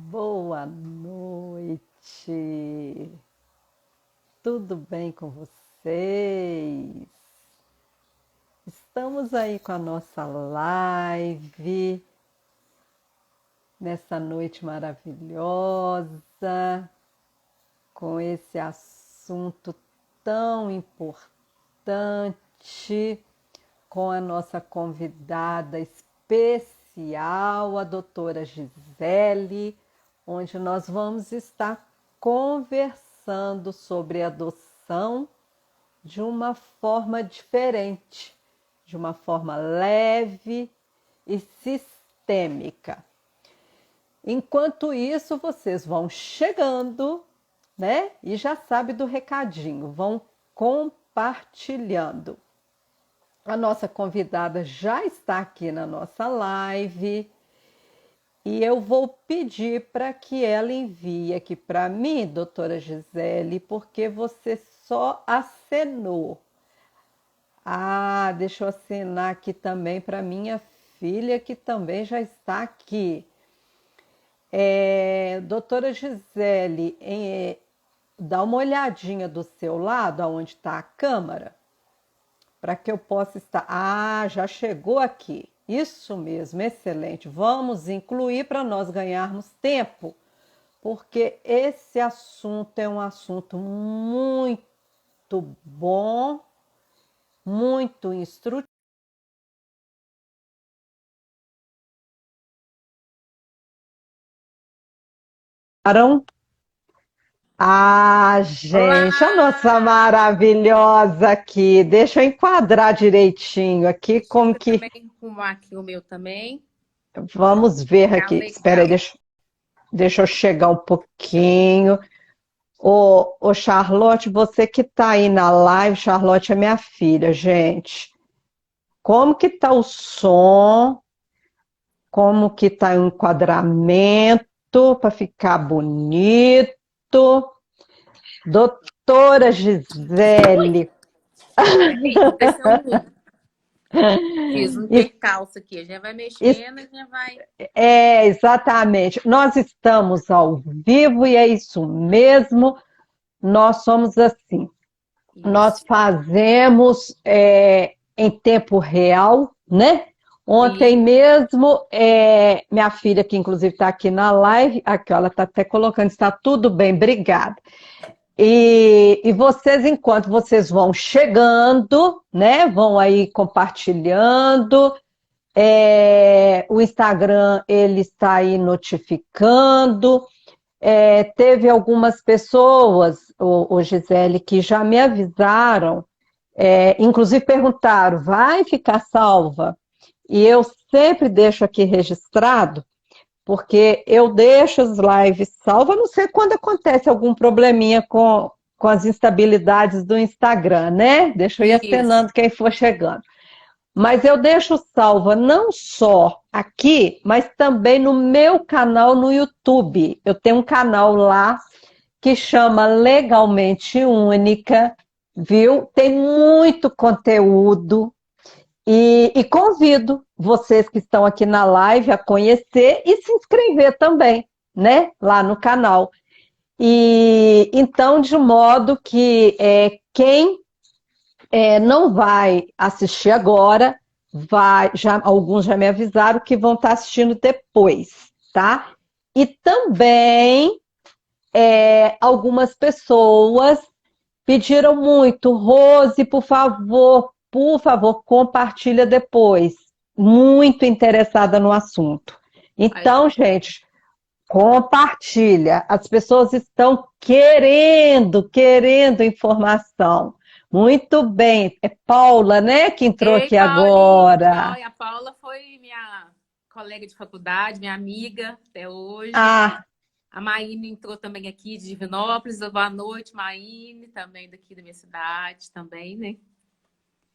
Boa noite. Tudo bem com vocês? Estamos aí com a nossa live nessa noite maravilhosa, com esse assunto tão importante, com a nossa convidada especial, a doutora Gisele, onde nós vamos estar conversando sobre adoção de uma forma diferente, de uma forma leve e sistêmica. Enquanto isso, vocês vão chegando, né? E já sabe do recadinho, vão compartilhando. A nossa convidada já está aqui na nossa live e eu vou pedir para que ela envie aqui para mim, doutora Gisele, porque você só acenou. Ah, deixa eu assinar aqui também para minha filha, que também já está aqui. Doutora Gisele, dá uma olhadinha do seu lado, aonde está a câmera, para que eu possa estar... Ah, já chegou aqui. Isso mesmo, excelente. Vamos incluir para nós ganharmos tempo, porque esse assunto é um assunto muito bom, muito instrutivo. Ah, gente, a nossa Olá! maravilhosa aqui. Deixa eu enquadrar direitinho aqui, Deixa como eu que... também arrumar aqui o meu também. Vamos ver Tá aqui. Espera aí, legal. deixa eu chegar um pouquinho. Ô, Charlotte, você que tá aí na live, Charlotte é minha filha, gente. Como que tá o som? Como que tá o enquadramento para ficar bonito? Doutora Ui! Gisele, Peraí, aconteceu fiz um isso percalço aqui. Já vai mexendo, já vai. exatamente. Nós estamos ao vivo e é isso mesmo. Nós somos assim. Nós Isso. fazemos em tempo real, né? Ontem Sim. mesmo, minha filha, que inclusive está aqui na live, aqui, ó, ela está até colocando, está tudo bem, obrigada. E vocês, enquanto vocês vão chegando, né? Vão aí compartilhando. O Instagram, ele está aí notificando. Teve algumas pessoas, o Gisele, que já me avisaram, inclusive perguntaram, vai ficar salva? E eu sempre deixo aqui registrado, porque eu deixo as lives salvas, a não sei quando acontece algum probleminha com as instabilidades do Instagram, né? Deixa eu ir Isso. acenando quem for chegando. Mas eu deixo salva não só aqui, mas também no meu canal no YouTube. Eu tenho um canal lá que chama Legalmente Única, viu? Tem muito conteúdo e convido vocês que estão aqui na live a conhecer e se inscrever também, né? Lá no canal. E então, de modo que quem não vai assistir agora, alguns já me avisaram que vão estar assistindo depois, tá? E também algumas pessoas pediram muito, Rose, por favor, compartilha depois. Muito interessada no assunto. Aí, Então, gente, compartilha. As pessoas estão querendo informação. Muito bem. É Paula, né, que entrou ei, aqui Paulinha, tudo agora. jóia? A Paula foi minha colega de faculdade, minha amiga até hoje. Ah, A Maíne entrou também aqui de Divinópolis. Boa noite, Maíne, também daqui da minha cidade, também, né?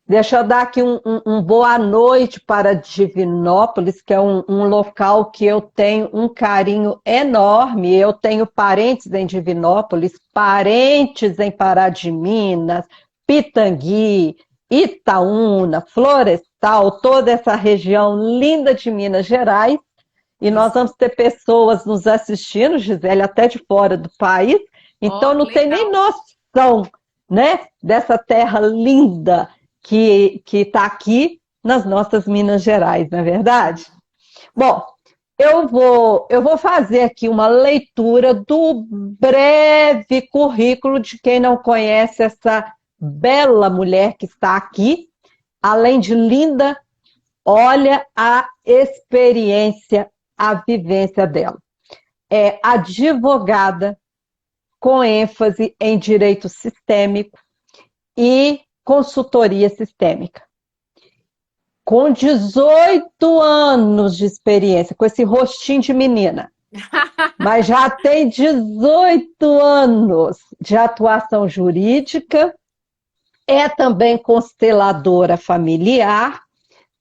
deixa eu dar aqui um boa noite para Divinópolis, que é um local que eu tenho um carinho enorme. Eu tenho parentes em Divinópolis, parentes em Pará de Minas, Pitangui, Itaúna, Florestal, toda essa região linda de Minas Gerais. E nós Isso. vamos ter pessoas nos assistindo, Gisele, até de fora do país, então Ó, que não tem nem legal. noção, né, dessa terra linda que está aqui nas nossas Minas Gerais, não é verdade? Sim. Bom, eu vou fazer aqui uma leitura do breve currículo de quem não conhece essa bela mulher que está aqui. Além de linda, olha a experiência, a vivência dela. É advogada com ênfase em direito sistêmico e consultoria sistêmica. Com 18 anos de experiência, com esse rostinho de menina, mas já tem 18 anos de atuação jurídica, é também consteladora familiar,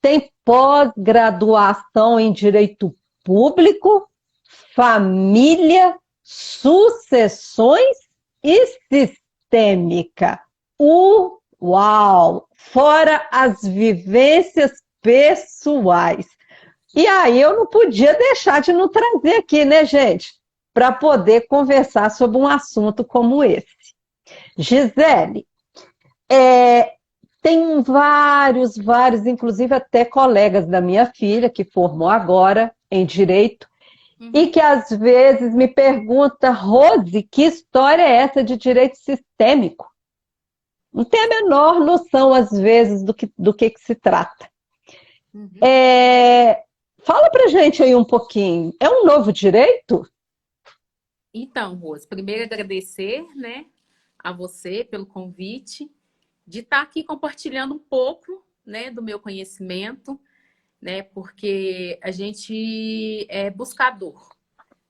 tem pós-graduação em direito público, família, sucessões e sistêmica. Uau! Fora as vivências pessoais. E aí eu não podia deixar de não trazer aqui, né, gente? Para poder conversar sobre um assunto como esse. Gisele, tem vários, inclusive até colegas da minha filha, que formou agora em Direito, e Uhum. que às vezes me pergunta, Rose, que história é essa de direito sistêmico? Não tem a menor noção, às vezes, do que se trata. Uhum. Fala pra gente aí um pouquinho. É um novo direito? Então, Rose, primeiro agradecer, né, a você pelo convite, de estar aqui compartilhando um pouco, né, do meu conhecimento, né, porque a gente é buscador,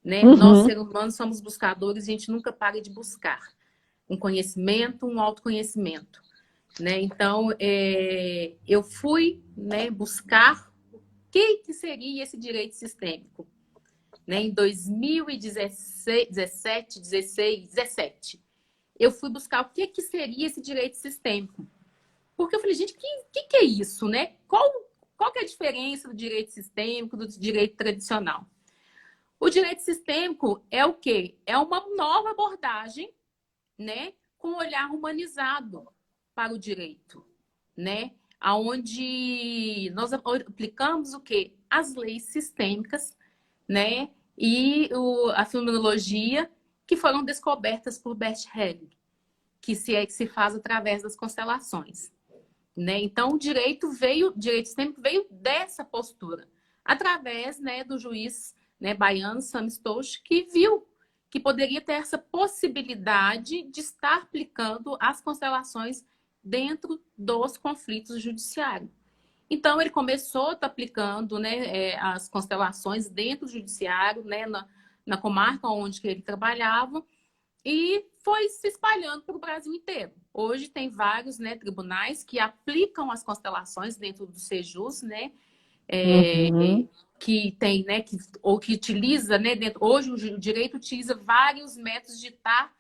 né? Nós, Uhum. seres humanos, somos buscadores, a gente nunca para de buscar um conhecimento, um autoconhecimento, né? Então, eu fui, né, buscar o que seria esse direito sistêmico, né? Em 2017, 17, eu fui buscar o que seria esse direito sistêmico. Porque eu falei, gente, que é isso, né? Qual que é a diferença do direito sistêmico do direito tradicional? O direito sistêmico é o quê? É uma nova abordagem, né, com um olhar humanizado para o direito, né? Aonde nós aplicamos o quê? As leis sistêmicas, né? E a fenomenologia que foram descobertas por Bert Helling, que se faz através das constelações, né? Então, o direito sistêmico veio dessa postura, através, né, do juiz, né, baiano Sam Stoch, que viu que poderia ter essa possibilidade de estar aplicando as constelações dentro dos conflitos judiciários. Então, ele começou aplicando, né, as constelações dentro do judiciário, né, na comarca onde ele trabalhava, e foi se espalhando para o Brasil inteiro. Hoje tem vários, né, tribunais que aplicam as constelações dentro do Sejus, né, Uhum. que tem, né, ou que utiliza, né, hoje o direito utiliza vários métodos de estar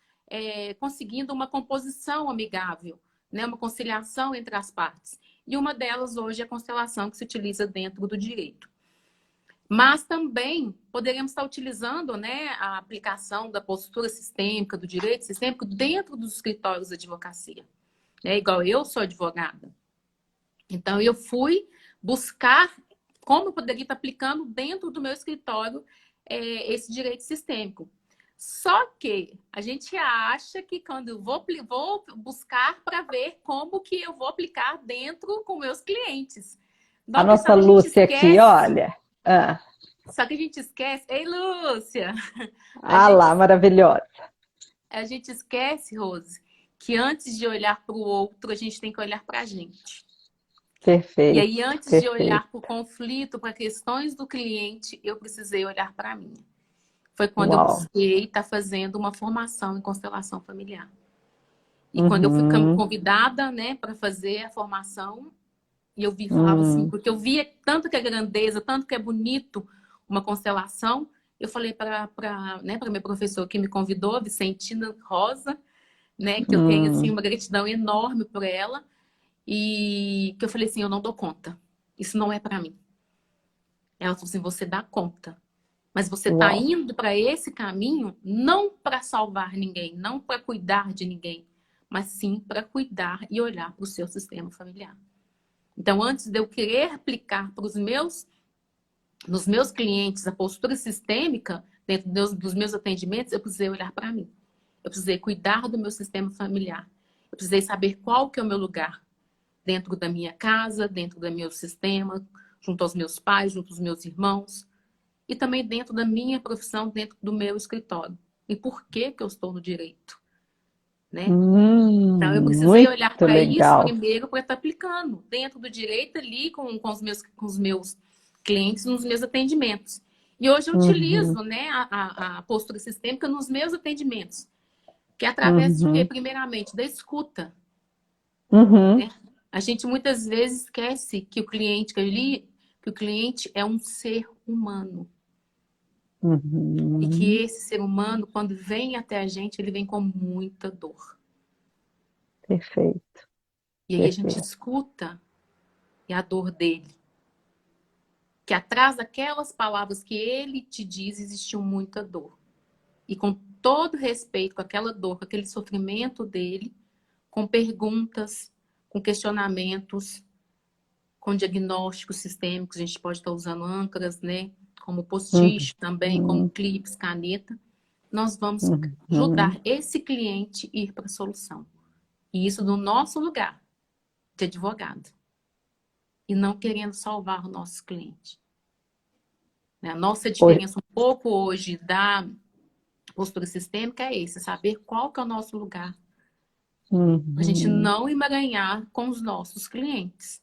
conseguindo uma composição amigável, né, uma conciliação entre as partes. E uma delas hoje é a constelação que se utiliza dentro do direito. Mas também poderíamos estar utilizando, né, a aplicação da postura sistêmica, do direito sistêmico, dentro dos escritórios de advocacia. É igual eu sou advogada. Então, eu fui buscar como eu poderia estar aplicando dentro do meu escritório esse direito sistêmico. Só que a gente acha que quando eu vou buscar para ver como que eu vou aplicar dentro com meus clientes. A Só nossa que a gente Lúcia aqui, esquece. olha. Ah, Só que a gente esquece. Ei, Lúcia! A ah gente, lá, maravilhosa. a gente esquece, Rose, que antes de olhar para o outro, a gente tem que olhar para a gente. E Perfeito, aí, antes de perfeito. olhar para o conflito, para questões do cliente, eu precisei olhar para mim. Foi quando eu Uau. busquei estar fazendo uma formação em constelação familiar. E quando eu fui Uhum. convidada, né, para fazer a formação, e eu falava assim, Hum. porque eu via tanto que é grandeza, tanto que é bonito uma constelação, eu falei para né, para minha professora que me convidou, Vicentina Rosa, né, que eu tenho assim Hum. uma gratidão enorme por ela, e que eu falei assim, eu não dou conta. Isso não é para mim. Ela falou assim, você dá conta. Mas você está Uau. indo para esse caminho não para salvar ninguém, não para cuidar de ninguém, mas sim para cuidar e olhar para o seu sistema familiar. Então, antes de eu querer aplicar para nos meus clientes a postura sistêmica, dentro dos meus atendimentos, eu precisei olhar para mim. Eu precisei cuidar do meu sistema familiar. Eu precisei saber qual que é o meu lugar dentro da minha casa, dentro do meu sistema, junto aos meus pais, junto aos meus irmãos. E também dentro da minha profissão, dentro do meu escritório. E por que que eu estou no direito, né? Então, eu precisei olhar Muito para isso legal. primeiro para estar aplicando dentro do direito ali com os meus clientes nos meus atendimentos. E hoje eu Uhum, utilizo, né, a postura sistêmica nos meus atendimentos, que é através de quê? uhum, Primeiramente, da escuta, uhum, né? A gente muitas vezes esquece que que o cliente é um ser humano. E que uhum. esse ser humano, quando vem até a gente, ele vem com muita dor. Perfeito, E aí a gente perfeito. escuta a dor dele. Que atrás daquelas palavras que ele te diz, existiu muita dor. E com todo respeito com aquela dor, com aquele sofrimento dele, com perguntas, com questionamentos, com diagnósticos sistêmicos, a gente pode estar usando âncoras, né? Como post-it também, como Uhum, clipes, caneta. Nós vamos uhum. ajudar esse cliente a ir para a solução. E isso no nosso lugar de advogado. E não querendo salvar o nosso cliente. A nossa Hoje- diferença um pouco hoje da postura sistêmica é esse, saber qual que é o nosso lugar. A gente Uhum. não emaranhar com os nossos clientes.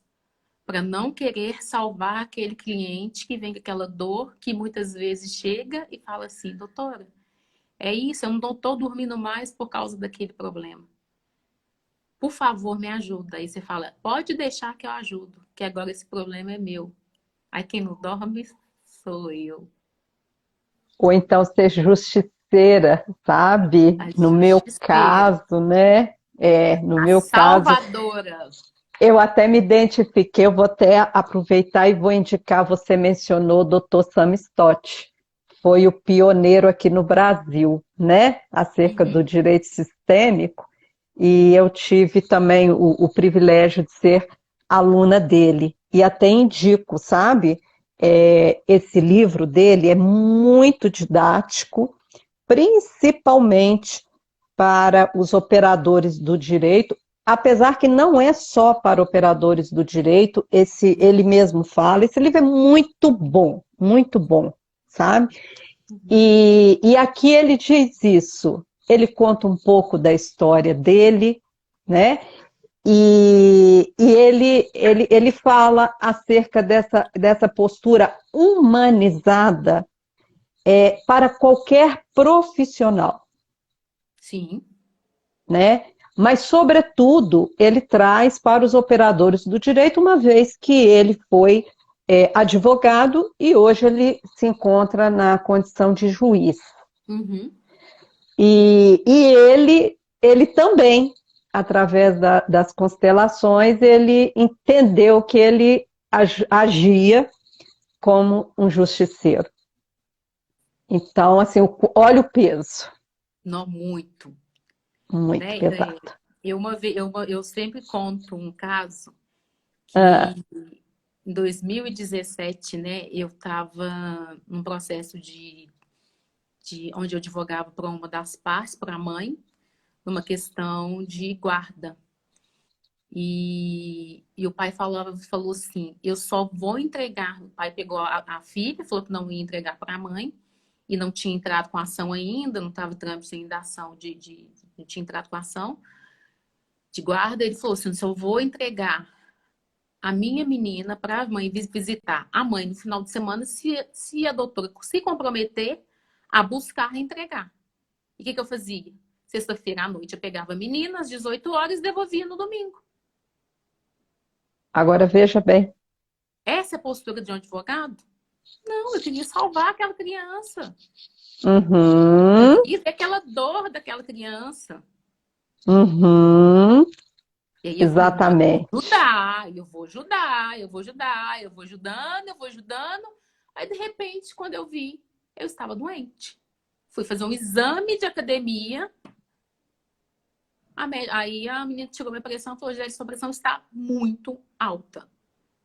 Para não querer salvar aquele cliente que vem com aquela dor que muitas vezes chega e fala assim, doutora, é isso, eu não estou dormindo mais por causa daquele problema. Por favor, me ajuda. Aí você fala, pode deixar que eu ajudo, que agora esse problema é meu. Aí quem não dorme sou eu. Ou então ser justiceira, sabe? A No meu justiceira, caso, né? No a meu caso, salvadora. eu até me identifiquei, eu vou até aproveitar e vou indicar, você mencionou o Dr. Sam Stott, foi o pioneiro aqui no Brasil, né, acerca do Uhum. direito sistêmico, e eu tive também o privilégio de ser aluna dele, e até indico, sabe, esse livro dele é muito didático, principalmente para os operadores do direito, apesar que não é só para operadores do direito, ele mesmo fala, esse livro é muito bom, sabe? Uhum. E aqui ele diz isso, ele conta um pouco da história dele, né? E ele fala acerca dessa postura humanizada para qualquer profissional, Sim. né? Mas, sobretudo, ele traz para os operadores do direito, uma vez que ele foi advogado e hoje ele se encontra na condição de juiz. Uhum. E ele também, através das constelações, ele entendeu que ele agia como um justiceiro. Então, assim, olha o peso, Não muito. muito Né? pesado. Eu sempre conto um caso Ah, que em 2017, né, eu estava num processo de onde eu advogava para uma das partes, para a mãe, numa questão de guarda. E o pai falou assim: eu só vou entregar. O pai pegou a filha, falou que não ia entregar para a mãe, e não tinha entrado com a ação ainda, não estava trâmite ainda da ação não tinha entrado com a ação de guarda. Ele falou assim: só vou entregar a minha menina para a mãe visitar a mãe no final de semana se a doutora se comprometer a buscar e entregar. E o que eu fazia? Sexta-feira à noite eu pegava a menina às 18 horas e devolvia no domingo. agora veja bem. Essa é a postura de um advogado? Não, eu queria salvar aquela criança. Eu Uhum, queria ver aquela dor daquela criança. uhum, E aí eu falei, não, eu vou exatamente. ajudar, eu vou ajudar, eu vou ajudar, eu vou ajudando, eu vou ajudando. Aí, de repente, quando eu vi, eu estava doente. Fui fazer um exame de academia. Aí a menina chegou minha pressão e falou: Gisele, sua pressão está muito alta.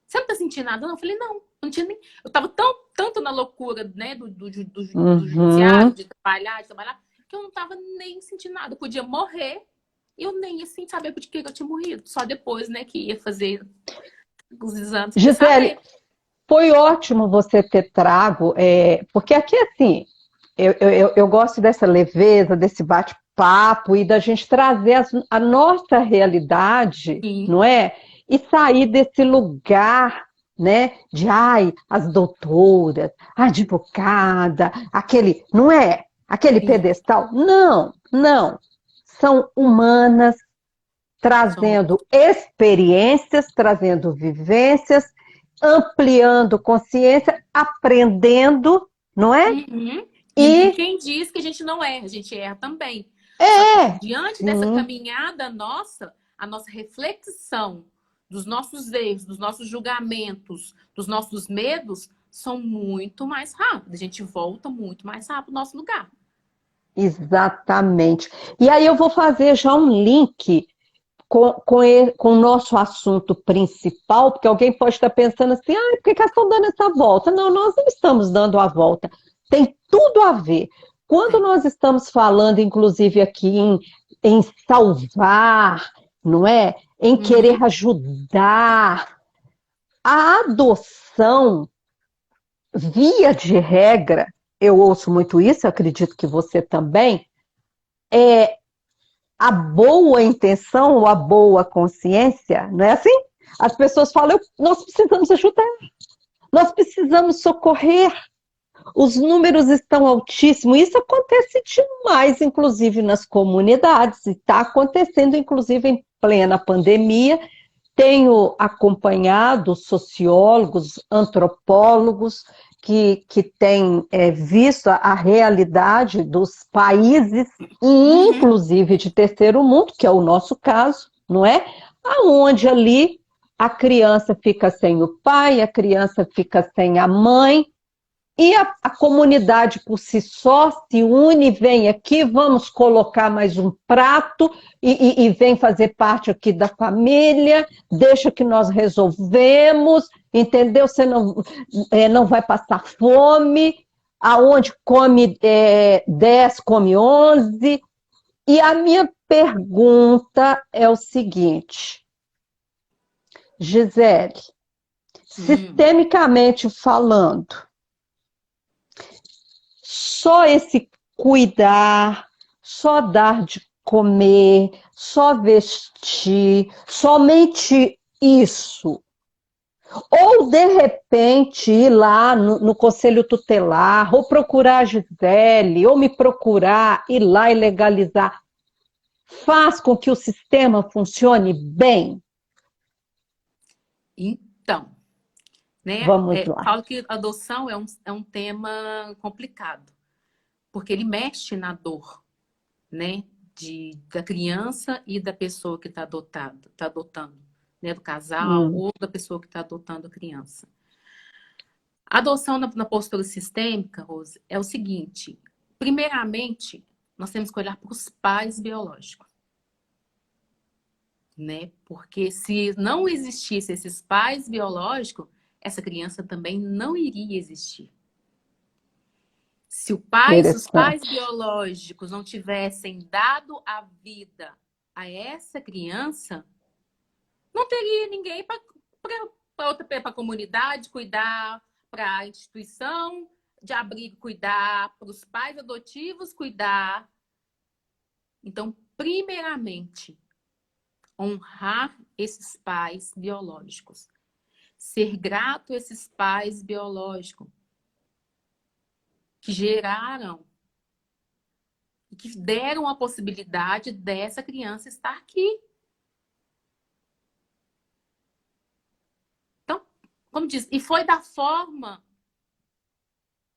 Você não tá sentindo nada? Não, eu falei: não tinha nem. Eu tava tanto na loucura, né, do judiciário, Uhum. de trabalhar, que eu não tava nem sentindo nada. Eu podia morrer e eu nem assim saber por que eu tinha morrido. Só depois, né, que ia fazer os exames que ia Gisele, saber. foi ótimo você ter trago, porque aqui, assim, eu gosto dessa leveza, desse bate-papo e da gente trazer a nossa realidade, Sim, não é? E sair desse lugar, né, de, ai, as doutoras, a advogada, aquele, não é? Aquele sim. pedestal. Não, não. São humanas, Somos. trazendo experiências, trazendo vivências, ampliando consciência, aprendendo, não é? Uhum. E E quem diz que a gente não erra? A gente erra também. Só que é, diante dessa sim, caminhada nossa, a nossa reflexão dos nossos erros, dos nossos julgamentos, dos nossos medos, são muito mais rápidos. A gente volta muito mais rápido ao nosso lugar. exatamente. E aí eu vou fazer já um link com o nosso assunto principal, porque alguém pode estar pensando assim, ah, por que elas estão dando essa volta? Não, nós não estamos dando a volta. Tem tudo a ver. Quando Tem. nós estamos falando, inclusive, aqui em salvar, não é? Em Uhum. querer ajudar, a adoção, via de regra, eu ouço muito isso, acredito que você também, é a boa intenção ou a boa consciência, não é assim? As pessoas falam, nós precisamos ajudar, nós precisamos socorrer, os números estão altíssimos, isso acontece demais, inclusive nas comunidades, e está acontecendo, inclusive, em plena pandemia. Tenho acompanhado sociólogos, antropólogos que têm visto a realidade dos países, Uhum. inclusive de terceiro mundo, que é o nosso caso, não é? Aonde ali a criança fica sem o pai, a criança fica sem a mãe, e a comunidade por si só se une, vem aqui, vamos colocar mais um prato e vem fazer parte aqui da família, deixa que nós resolvemos, entendeu? Você não vai passar fome, aonde come 10, come 11. E a minha pergunta é o seguinte, Gisele, Hum. sistemicamente falando, só esse cuidar, só dar de comer, só vestir, somente isso. Ou, de repente, ir lá no Conselho Tutelar, ou procurar a Gisele, ou me procurar, ir lá e legalizar, faz com que o sistema funcione bem? Então, né? Vamos lá. Falo que adoção é um tema complicado, porque ele mexe na dor, né? Da criança e da pessoa que está adotando, né? Do casal Hum, ou da pessoa que está adotando a criança. A adoção na postura sistêmica, Rose, é o seguinte: primeiramente, nós temos que olhar para os pais biológicos, né? Porque se não existisse esses pais biológicos, essa criança também não iria existir. Se os pais interessante. biológicos não tivessem dado a vida a essa criança, não teria ninguém para a comunidade cuidar, para a instituição de abrigo cuidar, para os pais adotivos cuidar. Então, primeiramente, honrar esses pais biológicos. Ser grato a esses pais biológicos que geraram e que deram a possibilidade dessa criança estar aqui. Então, como diz, e foi da forma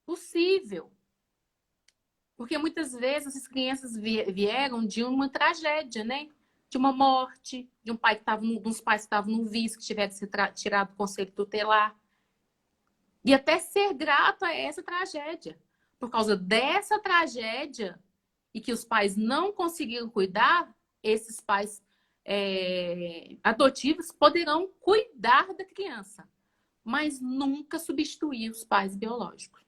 possível. Porque muitas vezes essas crianças vieram de uma tragédia, né? De uma morte, de um pai que estava, de uns pais que estavam no vício, que tiveram que ser tirado do conselho tutelar. E até ser grato a essa tragédia. por causa dessa tragédia e que os pais não conseguiram cuidar, esses pais adotivos poderão cuidar da criança, mas nunca substituir os pais biológicos.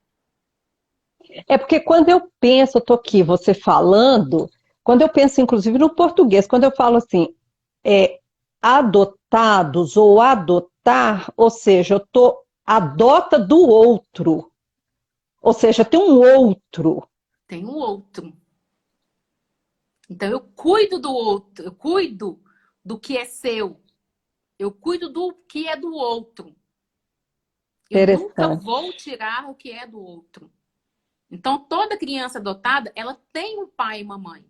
É porque quando eu penso, eu tô aqui, você falando, quando eu penso, inclusive, no português, quando eu falo assim, é, adotados ou adotar, ou seja, eu tô adota do outro, ou seja, tem um outro. Tem um outro. Então, eu cuido do outro, eu cuido do que é seu, eu cuido do que é do outro. Eu nunca Interessante. vou tirar o que é do outro. Então, toda criança adotada, ela tem um pai e uma mãe.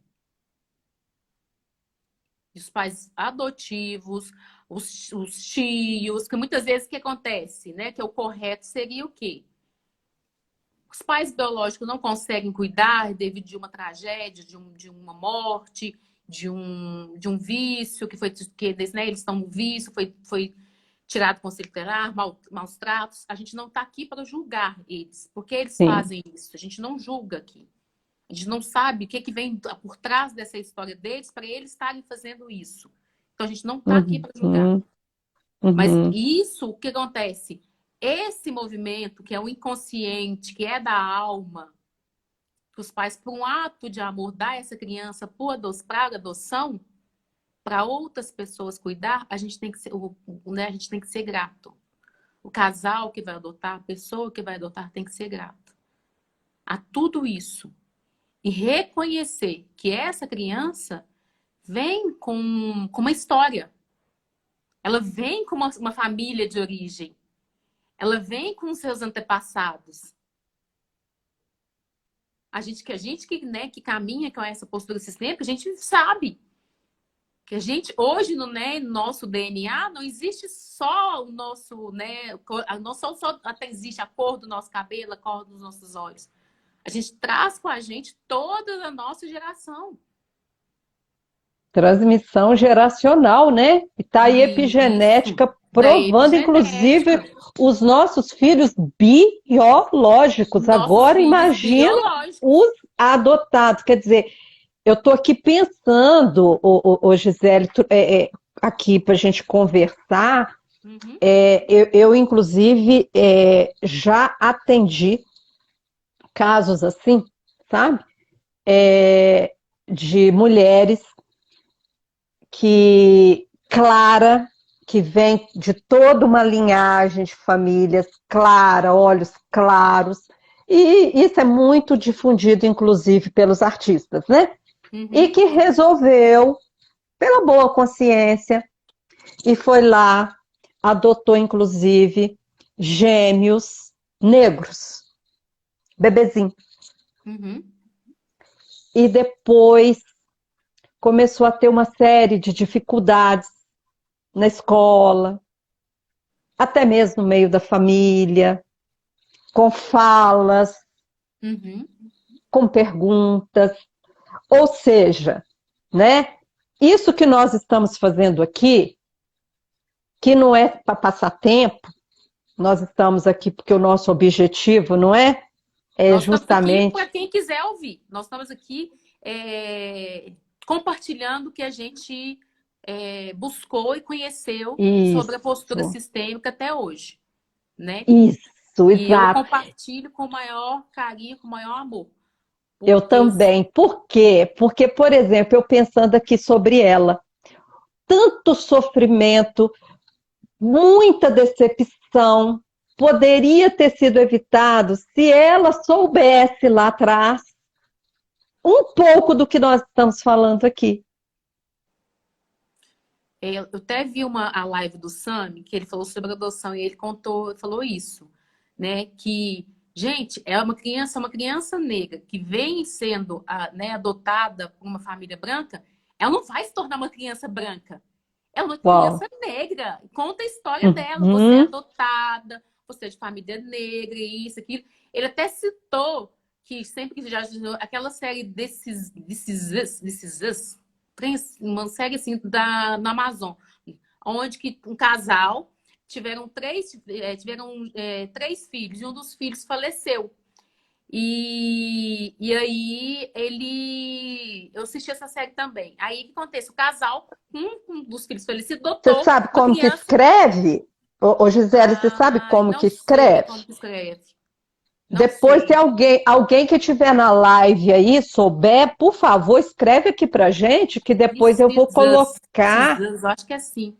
E os pais adotivos, os tios, que muitas vezes o que acontece, né? Que o correto seria o quê? Os pais biológicos não conseguem cuidar devido de uma tragédia, de uma morte, de um vício, que foi que né, eles estão no vício, foi tirado do conselho tutelar, maus tratos. A gente não está aqui para julgar eles, porque eles Sim. fazem isso. A gente não julga aqui. A gente não sabe o que vem por trás dessa história deles para eles estarem fazendo isso. Então a gente não está aqui para julgar. Uhum, Mas uhum. isso, o que acontece? Esse movimento, que é o inconsciente, que é da alma, que os pais, por um ato de amor, dá essa criança para adoção, para outras pessoas cuidar, a gente tem que ser, né, a gente tem que ser grato. O casal que vai adotar, a pessoa que vai adotar, tem que ser grato a tudo isso. E reconhecer que essa criança vem com uma história. Ela vem com uma família de origem. Ela vem com seus antepassados. A gente né, que caminha com essa postura sistêmica, a gente sabe que a gente, hoje, no né, nosso DNA, não existe só o nosso, né, não só até existe a cor do nosso cabelo, a cor dos nossos olhos. A gente traz com a gente toda a nossa geração. Transmissão geracional, né? E tá aí Isso, epigenética da provando, inclusive, epigenética. os nossos filhos biológicos. Nossos Agora filhos imagina biológicos. os adotados. Quer dizer, eu estou aqui pensando, Gisele, aqui para a gente conversar. Uhum, Eu, inclusive, já atendi casos assim, sabe? De mulheres clara, que vem de toda uma linhagem de famílias clara, olhos claros, e isso é muito difundido, inclusive, pelos artistas, né? E uhum, que resolveu, pela boa consciência, e foi lá, adotou, inclusive, gêmeos negros, bebezinho. uhum, E depois começou a ter uma série de dificuldades na escola, até mesmo no meio da família, com falas, uhum. com perguntas. Ou seja, né? Isso que nós estamos fazendo aqui, que não é para passar tempo, nós estamos aqui porque o nosso objetivo não é Nós estamos aqui para justamente quem quiser ouvir. Nós estamos aqui compartilhando o que a gente buscou e conheceu sobre a postura isso, sistêmica até hoje, né? isso, E eu exato. compartilho com o maior carinho, com o maior amor. Eu Porque também. Por quê? Porque, por exemplo, eu pensando aqui sobre ela, tanto sofrimento, muita decepção poderia ter sido evitado se ela soubesse lá atrás um pouco do que nós estamos falando aqui. eu até vi a live do Sami, que ele falou sobre adoção, e ele falou isso, né? Que, gente, uma criança negra que vem sendo né, adotada por uma família branca, ela não vai se tornar uma criança branca. Ela é uma Uau. criança negra. Conta a história dela. Você é Uhum. adotada, você é de família negra, isso, aquilo. Ele até citou que sempre que já aquela série desses uma série assim na Amazon, onde que um casal tiveram três filhos e um dos filhos faleceu. E aí eu assisti essa série também. Aí o que acontece? O casal, um dos filhos falecidos, Você adotou sabe uma como que criança. escreve? Ô, Gisele, você sabe Ai, como não que sei escreve? como que escreve. Não Depois, se sei. alguém que estiver na live aí souber, por favor, escreve aqui pra gente, que depois eu vou colocar. Precisas, acho que é assim.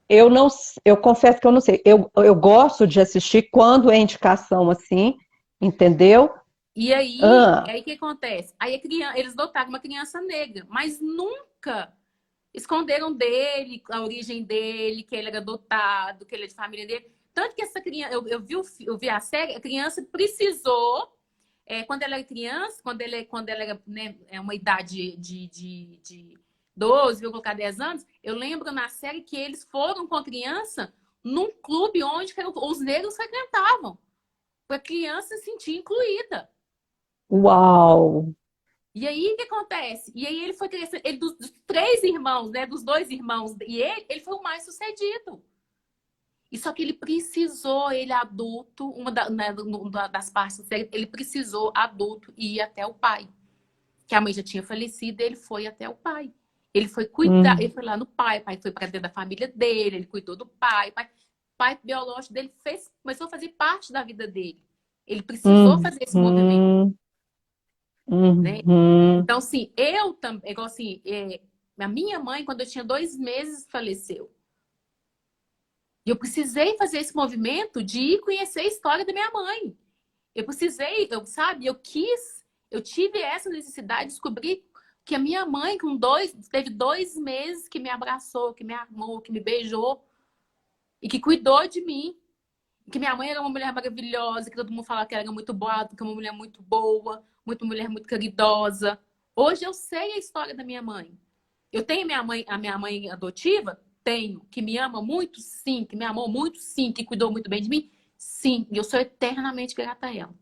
Eu não, eu confesso que eu não sei. Eu gosto de assistir quando é indicação assim, entendeu? E aí, Ah, aí o que acontece? Aí eles adotaram uma criança negra, mas nunca esconderam dele, a origem dele, que ele era adotado, que ele é de família dele. Tanto que essa criança, eu vi a série, a criança precisou, quando ela era criança, quando ela era, né, uma idade de 12, vou colocar 10 anos, eu lembro na série que eles foram com a criança num clube onde os negros frequentavam, para a criança se sentir incluída. uau! E aí, o que acontece? E aí ele foi crescendo, dos três irmãos, né? Dos dois irmãos, e ele foi o mais sucedido. E só que ele precisou, ele adulto, né, das partes da série, ele precisou, adulto, ir até o pai. Que a mãe já tinha falecido, ele foi até o pai. Ele foi cuidar, ele Hum, foi lá no pai, o pai foi para dentro da família dele, ele cuidou do pai, o pai biológico dele começou a fazer parte da vida dele. Ele precisou fazer esse movimento, uhum, né? uhum. Então, assim, eu também, igual assim, a minha mãe, quando eu tinha 2 meses, faleceu. E eu precisei fazer esse movimento de ir conhecer a história da minha mãe. Eu precisei, sabe, eu tive essa necessidade de descobrir que a minha mãe, teve 2 meses que me abraçou, que me amou, que me beijou e que cuidou de mim. Que minha mãe era uma mulher maravilhosa, que todo mundo falava que ela era muito boa, que é uma mulher muito boa, muito mulher muito caridosa. Hoje eu sei a história da minha mãe. Eu tenho a minha mãe adotiva? Tenho. Que me ama muito? Sim. Que me amou muito? Sim. Que cuidou muito bem de mim? Sim. E eu sou eternamente grata a ela.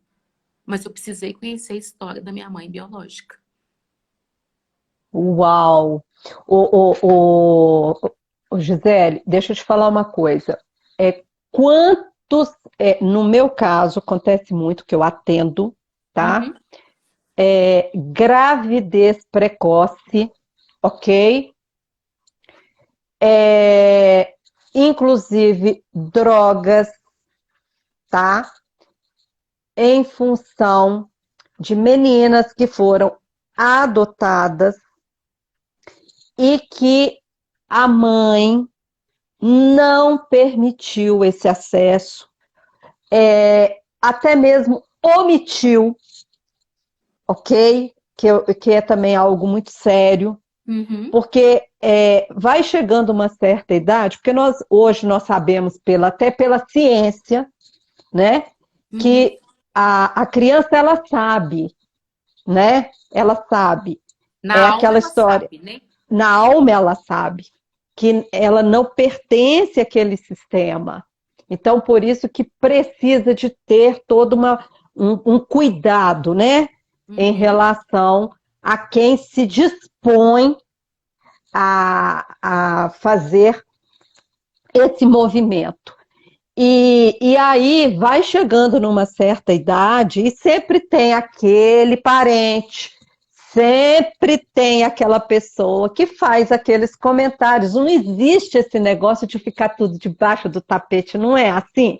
Mas eu precisei conhecer a história da minha mãe biológica. Uau! Ô, Gisele, deixa eu te falar uma coisa. Quantos, no meu caso, acontece muito que eu atendo, tá? Uhum. Gravidez precoce, ok? É, inclusive drogas, tá? Em função de meninas que foram adotadas e que a mãe não permitiu esse acesso, até mesmo omitiu, ok? Que é também algo muito sério, Uhum. porque vai chegando uma certa idade, porque hoje nós sabemos até pela ciência, né, Uhum. que a criança ela sabe, né? Ela sabe. Na É alma aquela ela história. sabe, né? Na alma ela sabe que ela não pertence àquele sistema. Então, por isso que precisa de ter todo um cuidado, né? Em Uhum. relação a quem se dispõe a fazer esse movimento. E aí vai chegando numa certa idade e sempre tem aquele parente, sempre tem aquela pessoa que faz aqueles comentários. Não existe esse negócio de ficar tudo debaixo do tapete, não é assim?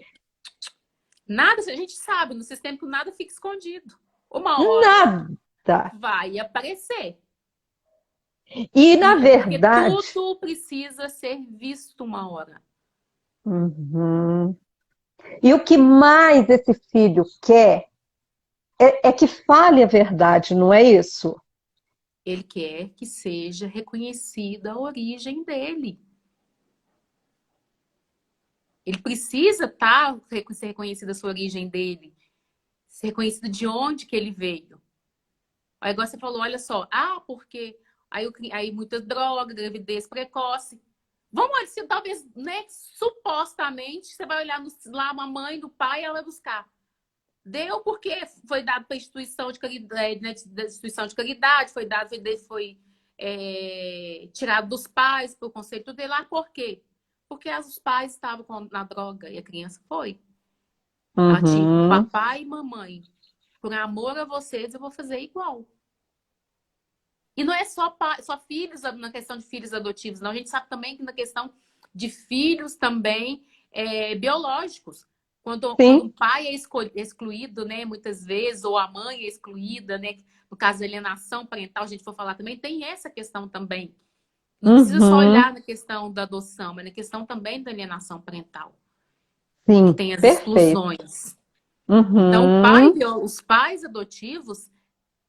Nada, a gente sabe, no sistema que nada fica escondido. Uma hora Nada. vai aparecer. E na Porque verdade, tudo precisa ser visto uma hora. uhum. E o que mais esse filho quer é que fale a verdade, não é isso? Ele quer que seja reconhecida a origem dele. Ele precisa ser reconhecida a sua origem dele, ser reconhecido de onde que ele veio. Aí igual você falou, olha só, porque aí muita droga, gravidez precoce. Vamos olhar se talvez, né, supostamente, você vai olhar lá a mãe do pai, ela vai buscar. Deu porque foi dado para instituição de caridade, né, da instituição de caridade, foi tirado dos pais pelo conceito tutelar. Por quê? Porque os pais estavam na droga e a criança foi. Ela tinha Uhum. papai e mamãe. Por amor a vocês, eu vou fazer igual. E não é só filhos, na questão de filhos adotivos, não. A gente sabe também que na questão de filhos também biológicos. Quando um Sim. pai é excluído, né, muitas vezes, ou a mãe é excluída, né, no caso da alienação parental, a gente for falar também, tem essa questão também. Não precisa só Uhum. olhar na questão da adoção, mas na questão também da alienação parental. Que Sim, tem as perfeito. exclusões. Então, Uhum. os pais adotivos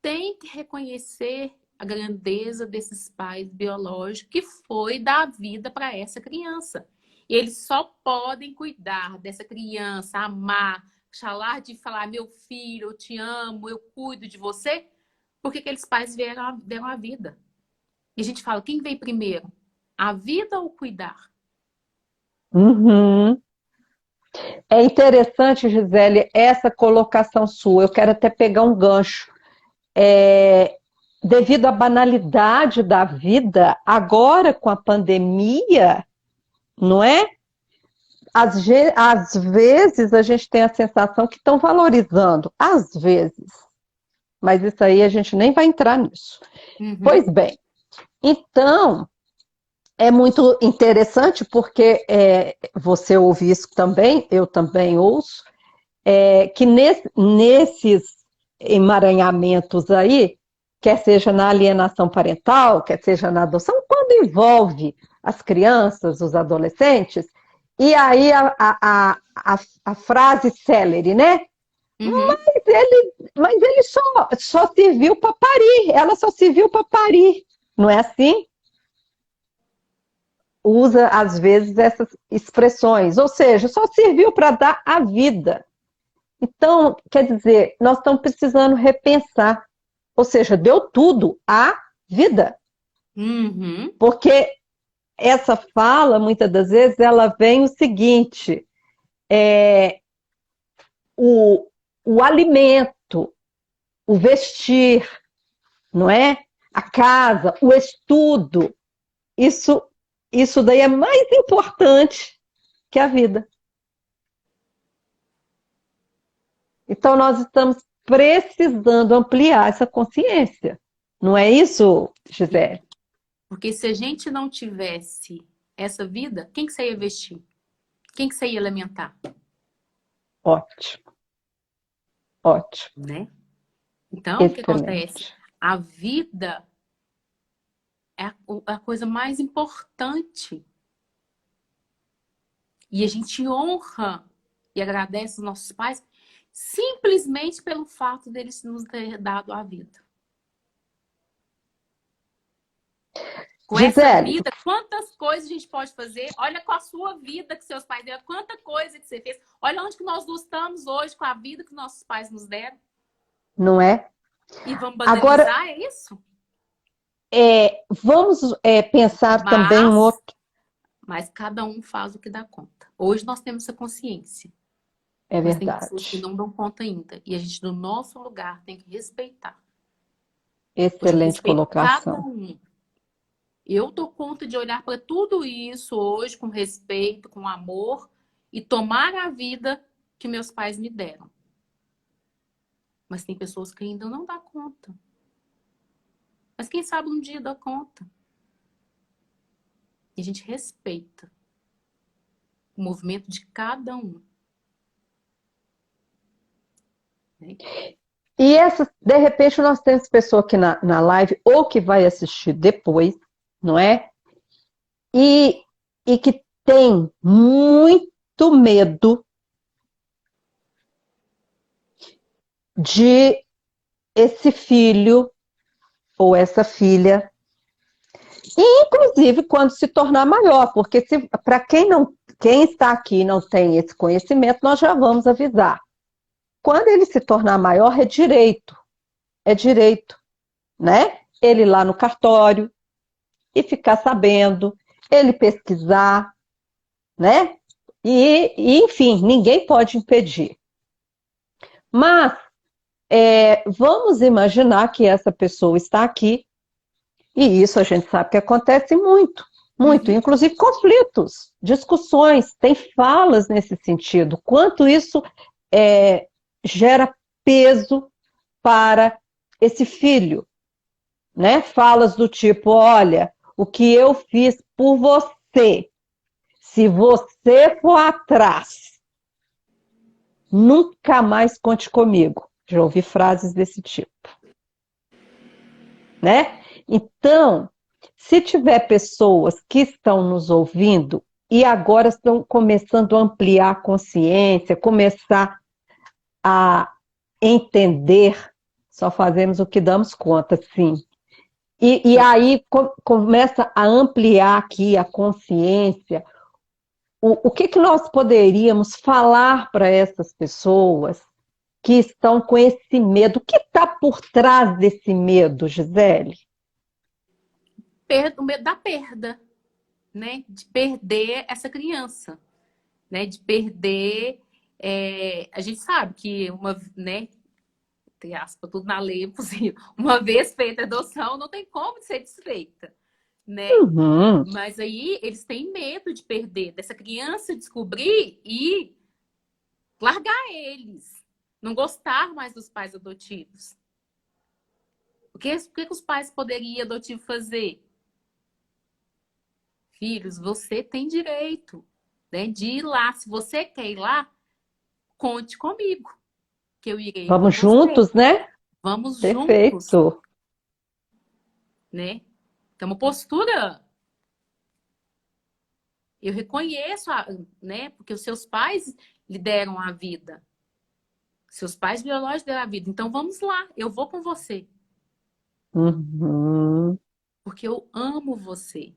têm que reconhecer a grandeza desses pais biológicos que foi dar vida para essa criança. E eles só podem cuidar dessa criança, amar, falar de falar, meu filho, eu te amo, eu cuido de você, porque aqueles pais deram a vida. E a gente fala, quem veio primeiro? A vida ou cuidar? Uhum. É interessante, Gisele, essa colocação sua. Eu quero até pegar um gancho. Devido à banalidade da vida, agora com a pandemia, não é? Às vezes a gente tem a sensação que estão valorizando, às vezes, mas isso aí a gente nem vai entrar nisso. Pois Uhum. bem, então é muito interessante porque você ouve isso também, eu também ouço, que nesses emaranhamentos aí, quer seja na alienação parental, quer seja na adoção, quando envolve as crianças, os adolescentes, e aí a frase célere, né? Uhum. Mas ele só serviu para parir, ela só serviu para parir, não é assim? Usa, às vezes, essas expressões, ou seja, só serviu para dar a vida. Então, quer dizer, nós estamos precisando repensar. Ou seja, deu tudo à vida. Uhum. Porque essa fala, muitas das vezes, ela vem o seguinte: é, o, o alimento, o vestir, não é? A casa, o estudo, isso, isso daí é mais importante que a vida. Então, nós estamos precisando ampliar essa consciência. Não é isso, Gisele? Porque se a gente não tivesse essa vida, quem que você ia vestir? Quem que você ia alimentar? Ótimo, ótimo, Né? Então, o que acontece? excelente. A vida é a coisa mais importante. E a gente honra e agradece os nossos pais simplesmente pelo fato deles nos ter dado a vida. Com essa Gisele, vida, quantas coisas a gente pode fazer? Olha com a sua vida que seus pais deram, quanta coisa que você fez. Olha onde que nós estamos hoje com a vida que nossos pais nos deram. não é? E vamos Agora, banalizar, é isso? vamos pensar também um Mas, outro. mas cada um faz o que dá conta. Hoje nós temos essa consciência. É Mas tem pessoas que verdade. não dão conta ainda. E a gente, no nosso lugar, tem que respeitar. Hoje eu Excelente respeito cada colocação. um. Eu dou conta de olhar para tudo isso hoje com respeito, com amor e tomar a vida que meus pais me deram. Mas tem pessoas que ainda não dão conta. Mas quem sabe um dia dá conta. E a gente respeita o movimento de cada um. Né? E essa, de repente, nós temos pessoa aqui na live, ou que vai assistir depois, não é? E que tem muito medo de esse filho ou essa filha, e inclusive quando se tornar maior, porque para quem está aqui e não tem esse conhecimento, nós já vamos avisar. Quando ele se tornar maior, é direito, né? Ele ir lá no cartório e ficar sabendo, ele pesquisar, né? Enfim, ninguém pode impedir. Mas vamos imaginar que essa pessoa está aqui, e isso a gente sabe que acontece muito, muito, Uhum. inclusive conflitos, discussões, tem falas nesse sentido. Quanto isso gera peso para esse filho, né? Falas do tipo, olha, o que eu fiz por você, se você for atrás, nunca mais conte comigo. Já ouvi frases desse tipo, né? Então, se tiver pessoas que estão nos ouvindo e agora estão começando a ampliar a consciência, começar a entender, só fazemos o que damos conta, sim. E aí começa a ampliar aqui a consciência. O que nós poderíamos falar para essas pessoas que estão com esse medo? O que está por trás desse medo, Gisele? O medo da perda, né? De perder essa criança, né? De perder. A gente sabe que né? Entre aspas, tudo na lei é possível. Uma vez feita a adoção, não tem como ser desfeita, né? Uhum. Mas aí eles têm medo de perder, dessa criança descobrir e largar eles, não gostar mais dos pais adotivos. O que os pais poderiam adotivo fazer? Filhos, você tem direito, né, de ir lá. Se você quer ir lá, conte comigo, que eu irei com Vamos você. juntos, né? Vamos juntos, Perfeito. né? É uma postura. Eu reconheço, né? Porque os seus pais lhe deram a vida. Seus pais biológicos deram a vida. Então vamos lá, eu vou com você. Uhum. Porque eu amo você.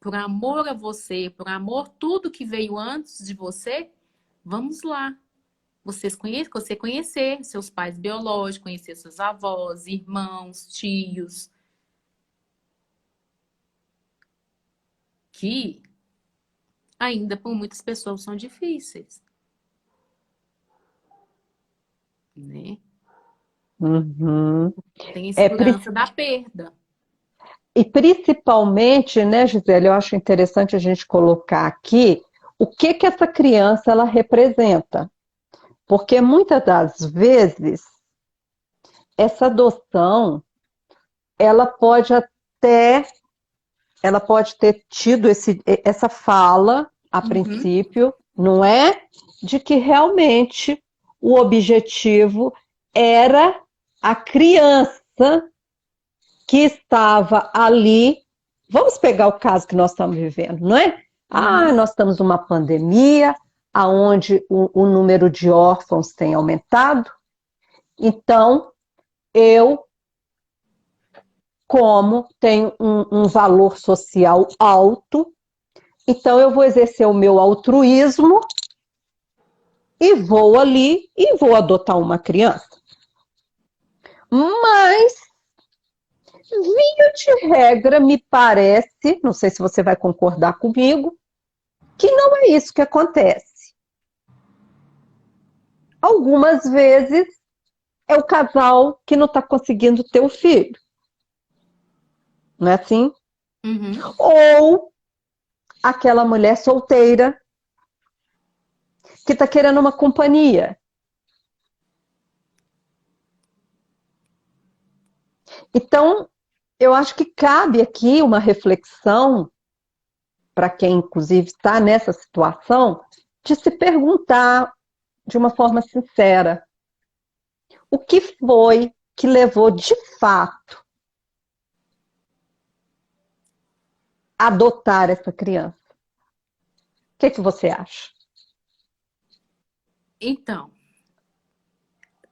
Por amor a você, por amor tudo que veio antes de você, vamos lá. Você conhecer seus pais biológicos, conhecer seus avós, irmãos, tios, que ainda por muitas pessoas são difíceis, né? Uhum. Tem a É, insegurança da perda. e principalmente, né, Gisele, eu acho interessante a gente colocar aqui o que que essa criança ela representa. Porque muitas das vezes essa adoção, ela pode até, ela pode ter tido essa fala a Uhum. princípio, não é? De que realmente o objetivo era a criança que estava ali. Vamos pegar o caso que nós estamos vivendo, não é? Ah, Uhum. nós estamos numa pandemia, aonde o número de órfãos tem aumentado. Então, eu, como tenho um valor social alto, então eu vou exercer o meu altruísmo e vou ali e vou adotar uma criança. Mas, via de regra, me parece, não sei se você vai concordar comigo, que não é isso que acontece. Algumas vezes é o casal que não está conseguindo ter o filho, não é assim? Uhum. Ou aquela mulher solteira que está querendo uma companhia. Então, eu acho que cabe aqui uma reflexão para quem, inclusive, está nessa situação, de se perguntar de uma forma sincera: o que foi que levou de fato a adotar essa criança? O que você acha? Então,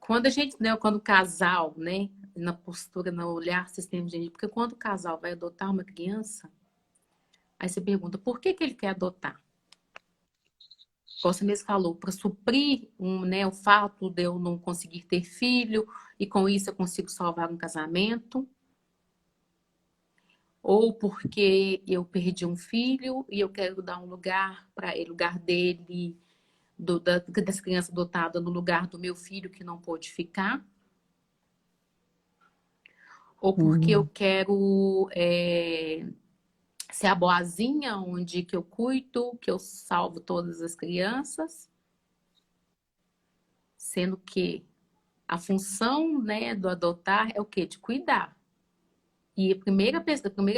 quando a gente, né, quando o casal, né, na postura, no olhar sistêmico, gente, porque quando o casal vai adotar uma criança, aí você pergunta, por que que ele quer adotar? Como você mesmo falou, para suprir né, o fato de eu não conseguir ter filho e com isso eu consigo salvar um casamento, ou porque eu perdi um filho e eu quero dar um lugar para ele, lugar dele, dessa criança adotada no lugar do meu filho que não pôde ficar. Ou porque eu quero ser a boazinha, onde que eu cuido, que eu salvo todas as crianças, sendo que A função, né, do adotar é o quê? De cuidar. E a primeira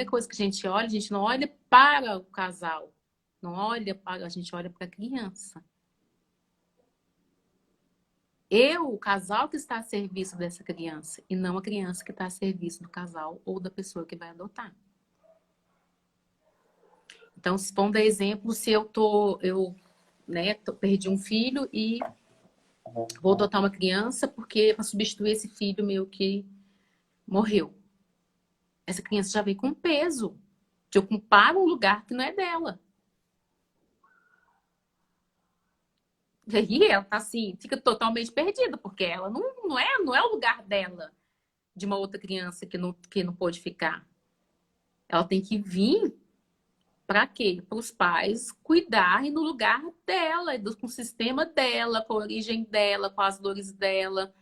coisa que a gente não olha para o casal, não olha para, a gente olha para a criança. O casal que está a serviço dessa criança, e não a criança que está a serviço do casal ou da pessoa que vai adotar. Então, se vamos dar exemplo, se perdi um filho e vou adotar uma criança porque para substituir esse filho meu que morreu. Essa criança já vem com peso de ocupar um lugar que não é dela. E aí ela tá assim, fica totalmente perdida, porque ela não é o lugar dela, de uma outra criança que não pôde ficar. Ela tem que vir para quê? Para os pais cuidarem no lugar dela, com o sistema dela, com a origem dela, com as dores dela,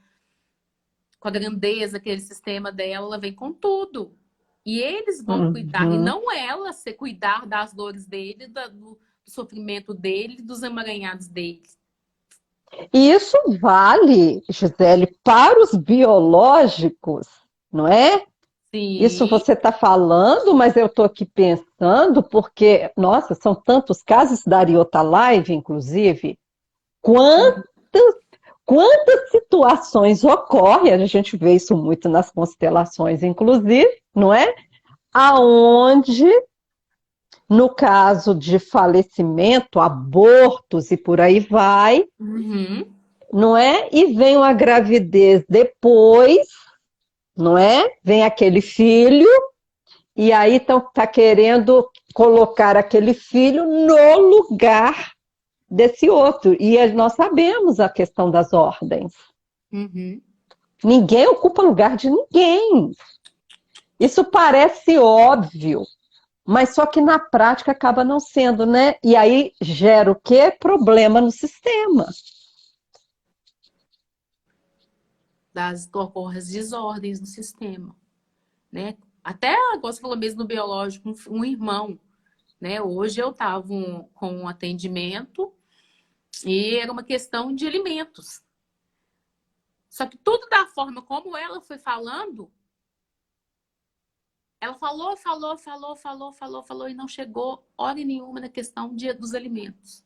com a grandeza daquele sistema dela, ela vem com tudo. E eles vão cuidar, e não ela se cuidar das dores dele, do sofrimento dele, dos emaranhados dele. E isso vale, Gisele, para os biológicos, não é? Sim. Isso você está falando, mas eu estou aqui pensando, porque, nossa, são tantos casos, daria outra live, inclusive, quantas situações ocorrem, a gente vê isso muito nas constelações, inclusive, não é? Aonde, no caso de falecimento, abortos e por aí vai, não é? E vem uma gravidez depois, não é? Vem aquele filho, e aí tá querendo colocar aquele filho no lugar desse outro. E nós sabemos a questão das ordens. Ninguém ocupa lugar de ninguém. Isso parece óbvio, mas só que na prática acaba não sendo, né? E aí gera o quê? Problema no sistema. Ocorrem as desordens no sistema, né? Até agora você falou mesmo no biológico, um irmão, né? Hoje eu estava com um atendimento e era uma questão de alimentos. Só que tudo da forma como ela foi falando, ela falou e não chegou hora nenhuma na questão dos alimentos.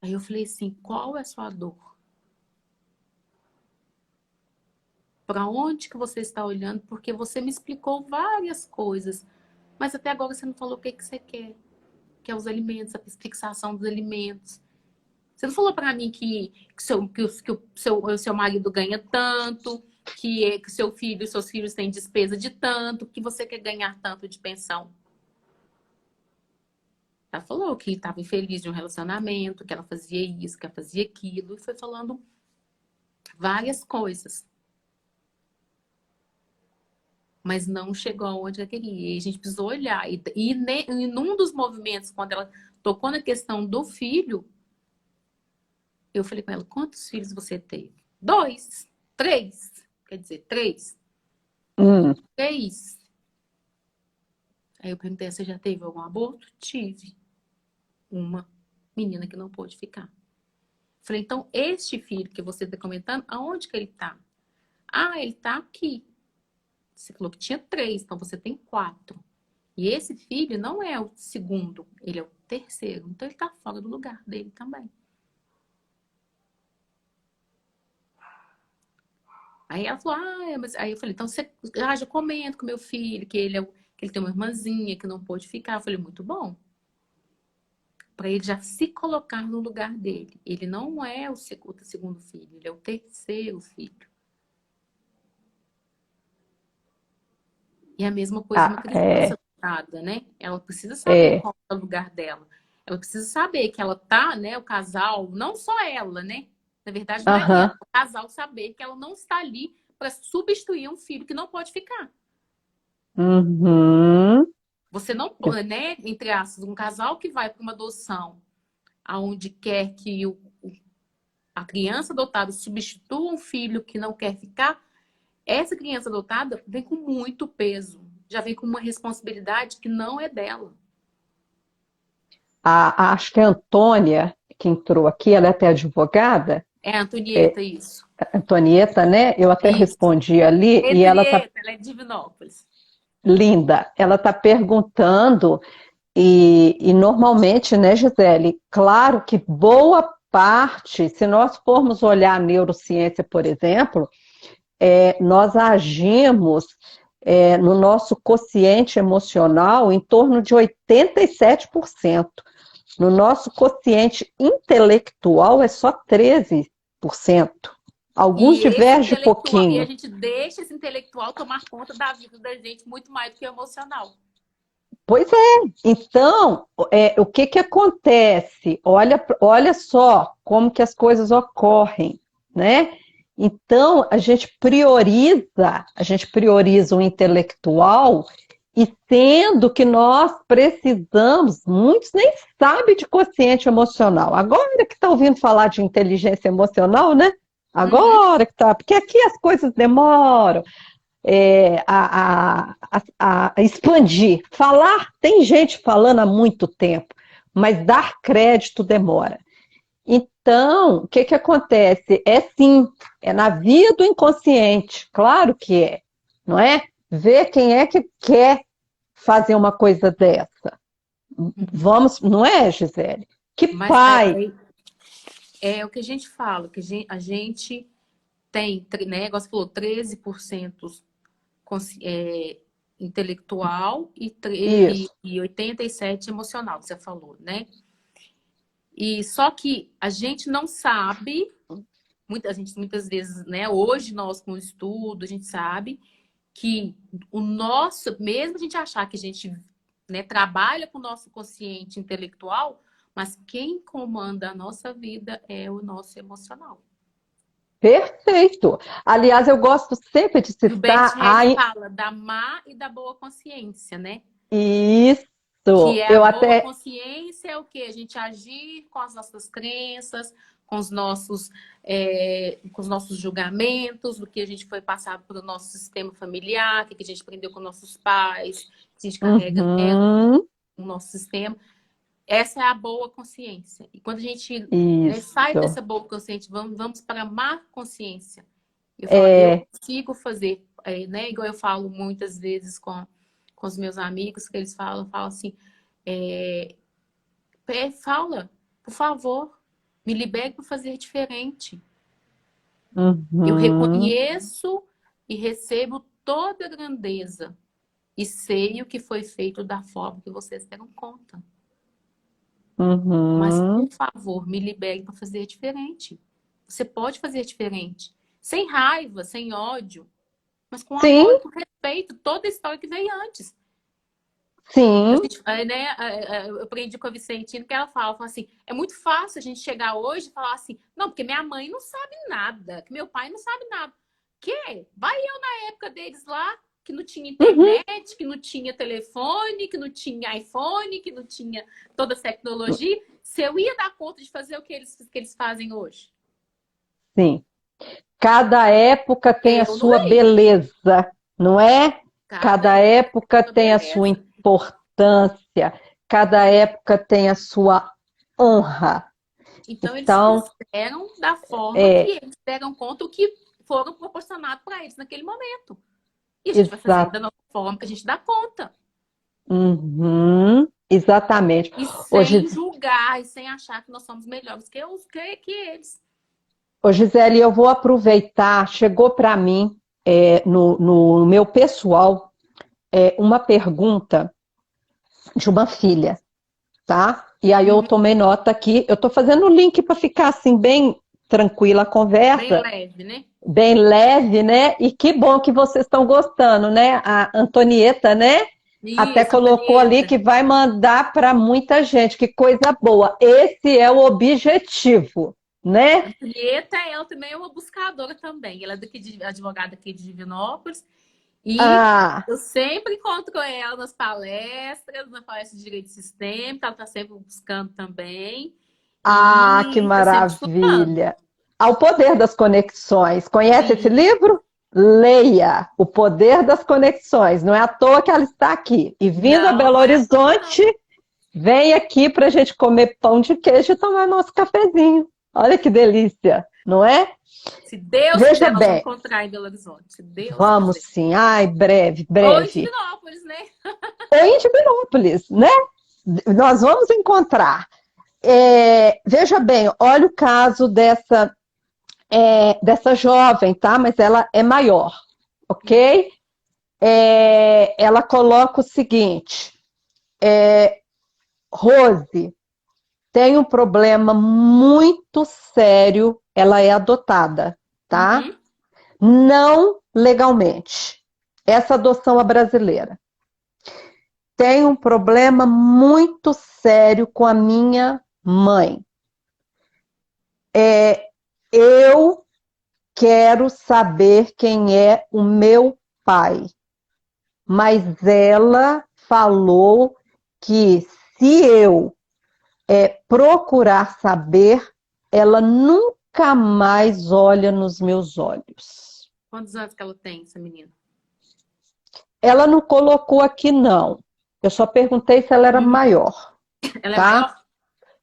Aí eu falei assim, qual é a sua dor? Para onde que você está olhando? Porque você me explicou várias coisas, mas até agora você não falou o que você quer. Que é os alimentos, a fixação dos alimentos. Você não falou para mim que o seu marido ganha tanto, que seu filho e seus filhos têm despesa de tanto, que você quer ganhar tanto de pensão. Ela falou que estava infeliz de um relacionamento, que ela fazia isso, que ela fazia aquilo, e foi falando várias coisas. Mas não chegou aonde ela queria. E a gente precisou olhar. E num dos movimentos, quando ela tocou na questão do filho, eu falei com ela, quantos filhos você teve? 2, 3. Quer dizer, 3. 3. Aí eu perguntei, você já teve algum aborto? Tive. Uma menina que não pôde ficar. Falei, então, este filho que você está comentando, aonde que ele está? Ah, ele está aqui. Você falou que tinha 3, então você tem 4. E esse filho não é o segundo, ele é o terceiro. Então ele está fora do lugar dele também. Aí ela falou, mas aí eu falei, então você já comenta com meu filho que ele tem uma irmãzinha que não pôde ficar. Eu falei, muito bom. Para ele já se colocar no lugar dele. Ele não é o segundo filho, ele é o terceiro filho. E a mesma coisa uma criança adotada, né? Ela precisa saber qual é o lugar dela. Ela precisa saber que ela tá, né? O casal, não só ela, né? Na verdade, não é ela, o casal saber que ela não está ali para substituir um filho que não pode ficar. Você não pode, né? Entre aspas, um casal que vai para uma adoção, aonde quer que a criança adotada substitua um filho que não quer ficar, essa criança adotada vem com muito peso. Já vem com uma responsabilidade que não é dela. Acho que a Antônia, que entrou aqui, ela é até advogada, É Antonieta, isso. Antonieta, né? Eu até Isso. respondi ali e ela tá Henrietta, ela é de Divinópolis. linda. Ela tá perguntando e normalmente, né, Gisele? Claro que boa parte, se nós formos olhar a neurociência, por exemplo, nós agimos no nosso quociente emocional em torno de 87%. No nosso quociente intelectual é só 13%. Alguns E esse divergem intelectual, e a pouquinho. gente deixa esse intelectual tomar conta da vida da gente muito mais do que o emocional. Pois é. Então, o que que acontece? Olha só como que as coisas ocorrem, né? Então, a gente prioriza o intelectual e sendo que nós precisamos, muitos nem sabem de quociente emocional. Agora que está ouvindo falar de inteligência emocional, né? Uhum. Agora que tá, porque aqui as coisas demoram a expandir. Falar, tem gente falando há muito tempo, mas dar crédito demora. Então, o que que acontece? É sim, é na via do inconsciente, claro que é, não é? Ver quem é que quer fazer uma coisa dessa. Uhum. Vamos, não é, Gisele? Que Mas pai. é o que a gente fala, que a gente tem, né, igual você falou, 13% intelectual e 87% emocional, você falou, né? E só que a gente não sabe, muitas vezes, né? Hoje nós com o estudo, a gente sabe que o nosso, mesmo a gente achar que a gente, né, trabalha com o nosso consciente intelectual, mas quem comanda a nossa vida é o nosso emocional. Perfeito. Aliás, eu gosto sempre de E o Bert citar Hellinger fala da má e da boa consciência, né? Que isso. é a Eu boa até consciência, é o que? A gente agir com as nossas crenças, com os nossos julgamentos, do que a gente foi passado pelo nosso sistema familiar, o que a gente aprendeu com nossos pais, que a gente carrega, né, uhum, no nosso sistema. Essa é a boa consciência. E quando a gente, né, sai isso. dessa boa consciência, vamos para a má consciência. Eu falo, eu É, consigo fazer, né? Igual eu falo muitas vezes com os meus amigos, que eles falam assim, é, fala, por favor, me libere para fazer diferente. Eu uhum, reconheço e recebo toda a grandeza e sei o que foi feito da forma que vocês deram conta. Mas, por uhum. favor, me libere para fazer diferente. Você pode fazer diferente. Sem raiva, sem ódio, mas com amor Sim, e com respeito. Toda a história que veio antes. A sim. gente, né, eu aprendi com a Vicentina que ela fala assim, é muito fácil a gente chegar hoje e falar assim, não, porque minha mãe não sabe nada, que meu pai não sabe nada. Que? Vai eu na época deles lá, que não tinha Uhum, internet, que não tinha telefone, que não tinha iPhone, que não tinha toda essa tecnologia, se eu ia dar conta de fazer o que eles fazem hoje? sim. Cada época tem a Eu não sua ia. beleza, não é? Cada Cada época tem época sua tem a sua beleza. importância, cada época tem a sua honra. Então, eles Então, fizeram da forma que é eles deram conta o que foram proporcionado para eles naquele momento. E a gente vai fazer exato. da nossa forma que a gente dá conta. Uhum, exatamente. E Hoje, sem julgar, e sem achar que nós somos melhores que eles. ô Gisele, eu vou aproveitar, chegou para mim, no meu pessoal, uma pergunta de uma filha, tá? E aí eu Uhum. tomei nota aqui, eu estou fazendo o link para ficar assim bem tranquila a Bem conversa, leve, né? bem leve, né? E que bom que vocês estão gostando, né? A Antonieta, né? Até Isso, colocou ali Antonieta. que vai mandar para muita gente, que coisa boa. Esse é o objetivo, né? Antonieta, ela também é uma buscadora também. Ela é advogada aqui de Divinópolis. E Ah, eu sempre encontro ela na palestra de direito sistêmico, ela está sempre buscando também. que E está sempre estudando. maravilha. Ao Poder das Conexões. Conhece esse E livro? Leia O Poder das Conexões. Não é à toa que ela está aqui. E vindo a não, Belo não é à toa, não. Horizonte, vem aqui para a gente comer pão de queijo e tomar nosso cafezinho. Olha que delícia. não é? Se Deus Veja quiser, nós vamos bem, encontrar em Belo Horizonte. Se Deus vamos quiser. sim, ai, breve, Ou em breve. Divinópolis, né? Ou em Divinópolis, né? Nós vamos encontrar. Veja bem, olha o caso dessa jovem, tá? Mas ela é maior, ok? Ela coloca o seguinte: Rose tem um problema muito sério, ela é adotada, tá? Uhum. Não legalmente. Essa adoção é brasileira. Tem um problema muito sério com a minha mãe. Eu quero saber quem é o meu pai. Mas ela falou que se eu procurar saber, ela nunca mais olha nos meus olhos. Quantos anos que ela tem, essa menina? Ela não colocou aqui, não. Eu só perguntei se ela era Uhum. maior, Ela é tá? maior?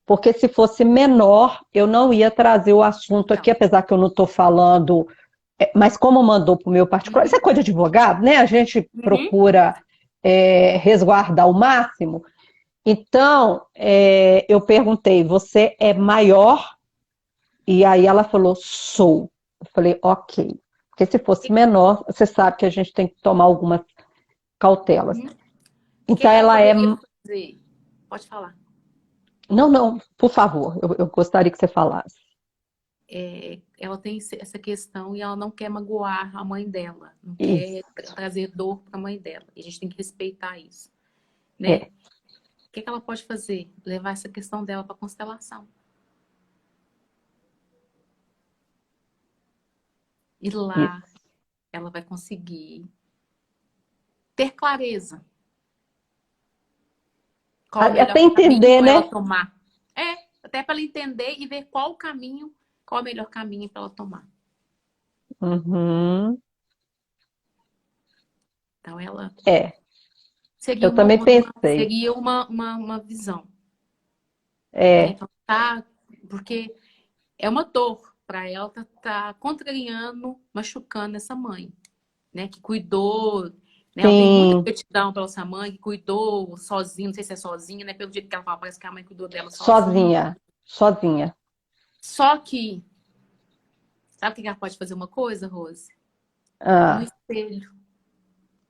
Porque se fosse menor, eu não ia trazer o assunto aqui, Então. apesar que eu não estou falando. Mas como mandou para o meu particular, isso é Uhum. coisa de advogado, né? A gente Uhum. procura resguardar o máximo. Então, eu perguntei, você é maior? E aí ela falou, sou. Eu falei, ok. Porque se fosse menor, você sabe que a gente tem que tomar algumas cautelas. Uhum. O que Então, que ela ela é. poderia fazer? Pode falar. Não, não, por favor, eu gostaria que você falasse. Ela tem essa questão e ela não quer magoar a mãe dela, não quer Isso. trazer dor para a mãe dela. E a gente tem que respeitar isso, né? É, O que que ela pode fazer? Levar essa questão dela para constelação. E lá isso. ela vai conseguir ter clareza qual o melhor Até caminho entender, ela né? tomar. Até para ela entender e ver qual o caminho, qual o melhor caminho para ela tomar. Uhum. Então ela É, seria eu também pensei. seria uma visão, né? É, Então tá, porque é uma dor para ela tá contrariando, machucando essa mãe, né? Que cuidou, né? Ela tem muita sim, gratidão pela essa mãe, que cuidou sozinha, não sei se é sozinha, né? Pelo jeito que ela fala, parece que a mãe cuidou dela sozinha. sozinha, sozinha. Só que, sabe o que ela pode fazer uma coisa, Rose? No Ah, espelho.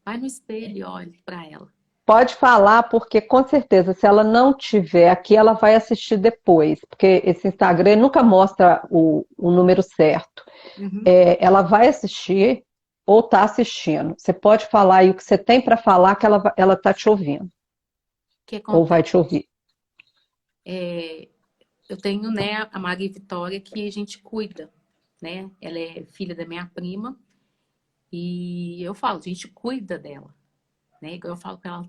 Vai no espelho e olhe para ela. pode falar, porque com certeza, se ela não tiver aqui, ela vai assistir depois, porque esse Instagram nunca mostra o número certo. Uhum. Ela vai assistir ou está assistindo. Você pode falar aí o que você tem para falar, que ela está te ouvindo, O que ou vai acontece? te ouvir. Eu tenho, né, a Maria Vitória que a gente cuida, né? Ela é filha da minha prima e eu falo, a gente cuida dela, né? Igual eu falo para ela, eu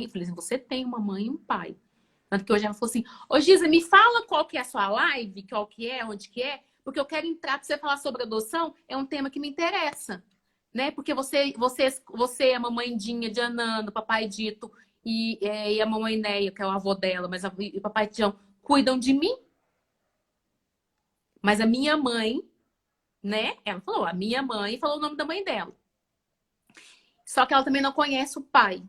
falei assim, você tem uma mãe e um pai. Tanto que hoje ela falou assim, ô Giza, me fala qual que é a sua live, qual que é, onde que é, porque eu quero entrar para você falar sobre adoção, é um tema que me interessa, né? Porque você é a mamãendinha de Anano, papai Dito e a mamãe Neia, que é o avô dela, mas e o papai Tião cuidam de mim, mas a minha mãe, né? Ela falou, a minha mãe falou o nome da mãe dela. Só que ela também não conhece o pai.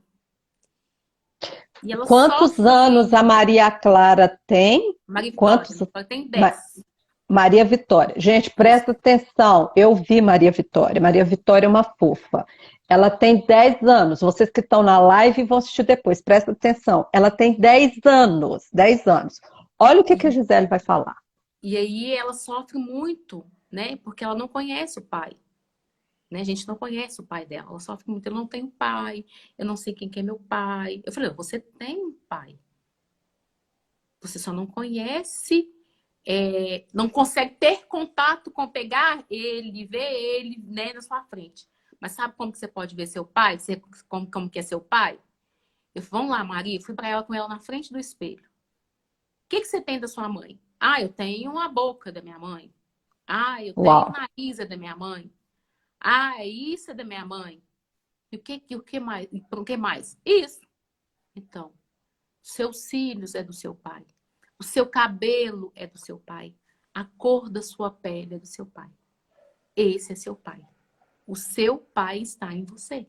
E ela Quantos anos a sofre. Maria Clara tem? Maria Vitória, Quantos? ela tem Ma- 10. Maria Vitória. Gente, Isso. presta atenção. Eu vi Maria Vitória. Maria Vitória é uma fofa. Ela tem 10 anos. Vocês que estão na live vão assistir depois. Presta atenção. Ela tem 10 anos. 10 anos. Olha o que a Gisele vai falar. E aí ela sofre muito, né? Porque ela não conhece o pai. Né? A gente não conhece o pai dela. Ela sofre muito. Eu não tenho pai. Eu não sei quem que é meu pai. Eu falei, você tem um pai. Você só não conhece, não consegue ter contato com pegar ele, ver ele, né, na sua frente. Mas sabe como que você pode ver seu pai? Como que é seu pai? Eu falei, vamos lá, Maria. Fui para ela com ela na frente do espelho. O que que você tem da sua mãe? Ah, eu tenho a boca da minha mãe. Ah, eu tenho o Uau. nariz da minha mãe. Ah, isso é da minha mãe. E o que mais? E o que mais? Isso. Então, seus cílios é do seu pai. O seu cabelo é do seu pai. A cor da sua pele é do seu pai. Esse é seu pai. O seu pai está em você.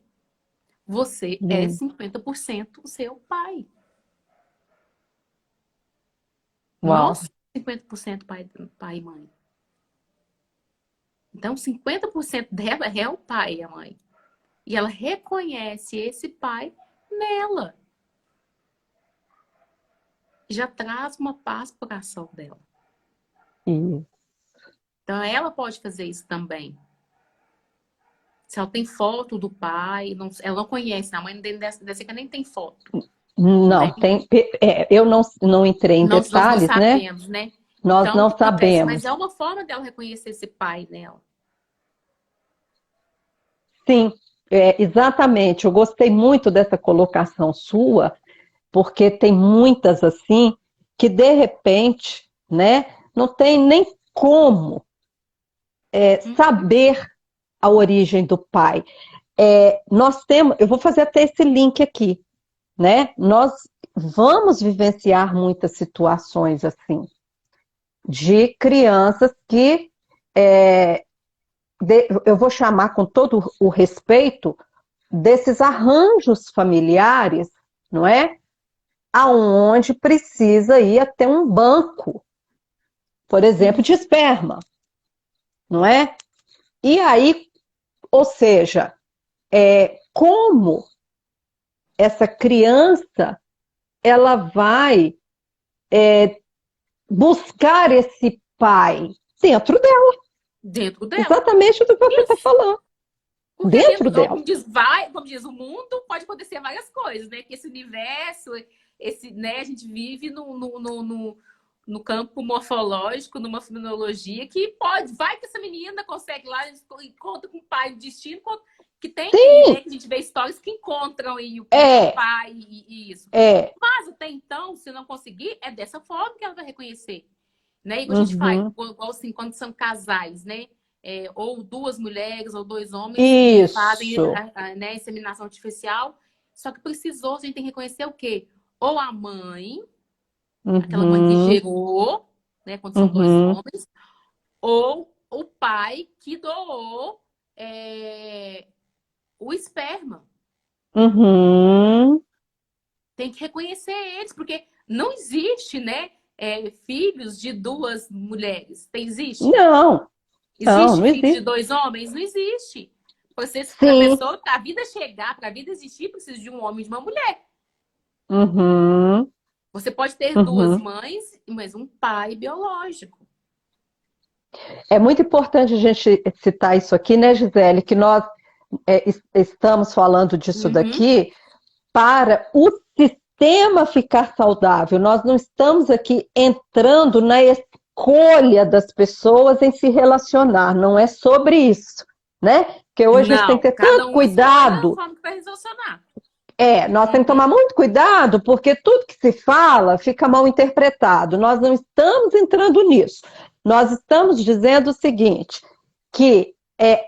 Você é 50% o seu pai. Uau. Nós somos 50% pai e mãe. Então, 50% dela é o pai e a mãe. E ela reconhece esse pai nela. Já traz uma paz para o coração dela. Isso. Então, ela pode fazer isso também. Se ela tem foto do pai, ela não conhece, a mãe dessa que nem tem foto. Não, Né? eu não entrei em Nós não detalhes, né? sabemos, né? Nós Então, não o que acontece? sabemos. Mas é uma forma dela reconhecer esse pai nela. Sim, exatamente. Eu gostei muito dessa colocação sua, porque tem muitas assim que de repente, né, não tem nem como saber a origem do pai. Nós temos, eu vou fazer até esse link aqui, né? Nós vamos vivenciar muitas situações assim, de crianças que eu vou chamar com todo o respeito desses arranjos familiares, não é? Aonde precisa ir até um banco, por exemplo, de esperma, não é? E aí, ou seja, como essa criança ela vai buscar esse pai dentro dela. Dentro dela. Exatamente do que você está falando. Porque Dentro dela. Como diz, o mundo pode acontecer várias coisas, né? Que esse universo, né, a gente vive no campo morfológico, numa fenomenologia que vai que essa menina consegue lá, encontra com o pai, o destino, que tem aí, né, que a gente vê histórias que encontram aí o pai e isso. Mas até então, se não conseguir, é dessa forma que ela vai reconhecer. Né? E a gente faz, igual assim, quando são casais, né? Ou duas mulheres ou dois homens que fazem né, inseminação artificial. Só que precisou, a gente tem que reconhecer o quê? Ou a mãe, aquela mãe que gerou, né, quando são dois homens, ou o pai que doou o esperma. Tem que reconhecer eles, porque não existe, né? Filhos de duas mulheres. Existe? Não. Existe filhos de dois homens? Não existe. Para a pessoa, para a vida chegar, para a vida existir, precisa de um homem e de uma mulher. Você pode ter duas mães, mas um pai biológico. É muito importante a gente citar isso aqui, né, Gisele? Que nós estamos falando disso daqui para o sistema ficar saudável. Nós não estamos aqui entrando na escolha das pessoas em se relacionar. Não é sobre isso, né? Porque hoje a gente tem que ter tanto cuidado. Nós temos que tomar muito cuidado, porque tudo que se fala fica mal interpretado. Nós não estamos entrando nisso. Nós estamos dizendo o seguinte, que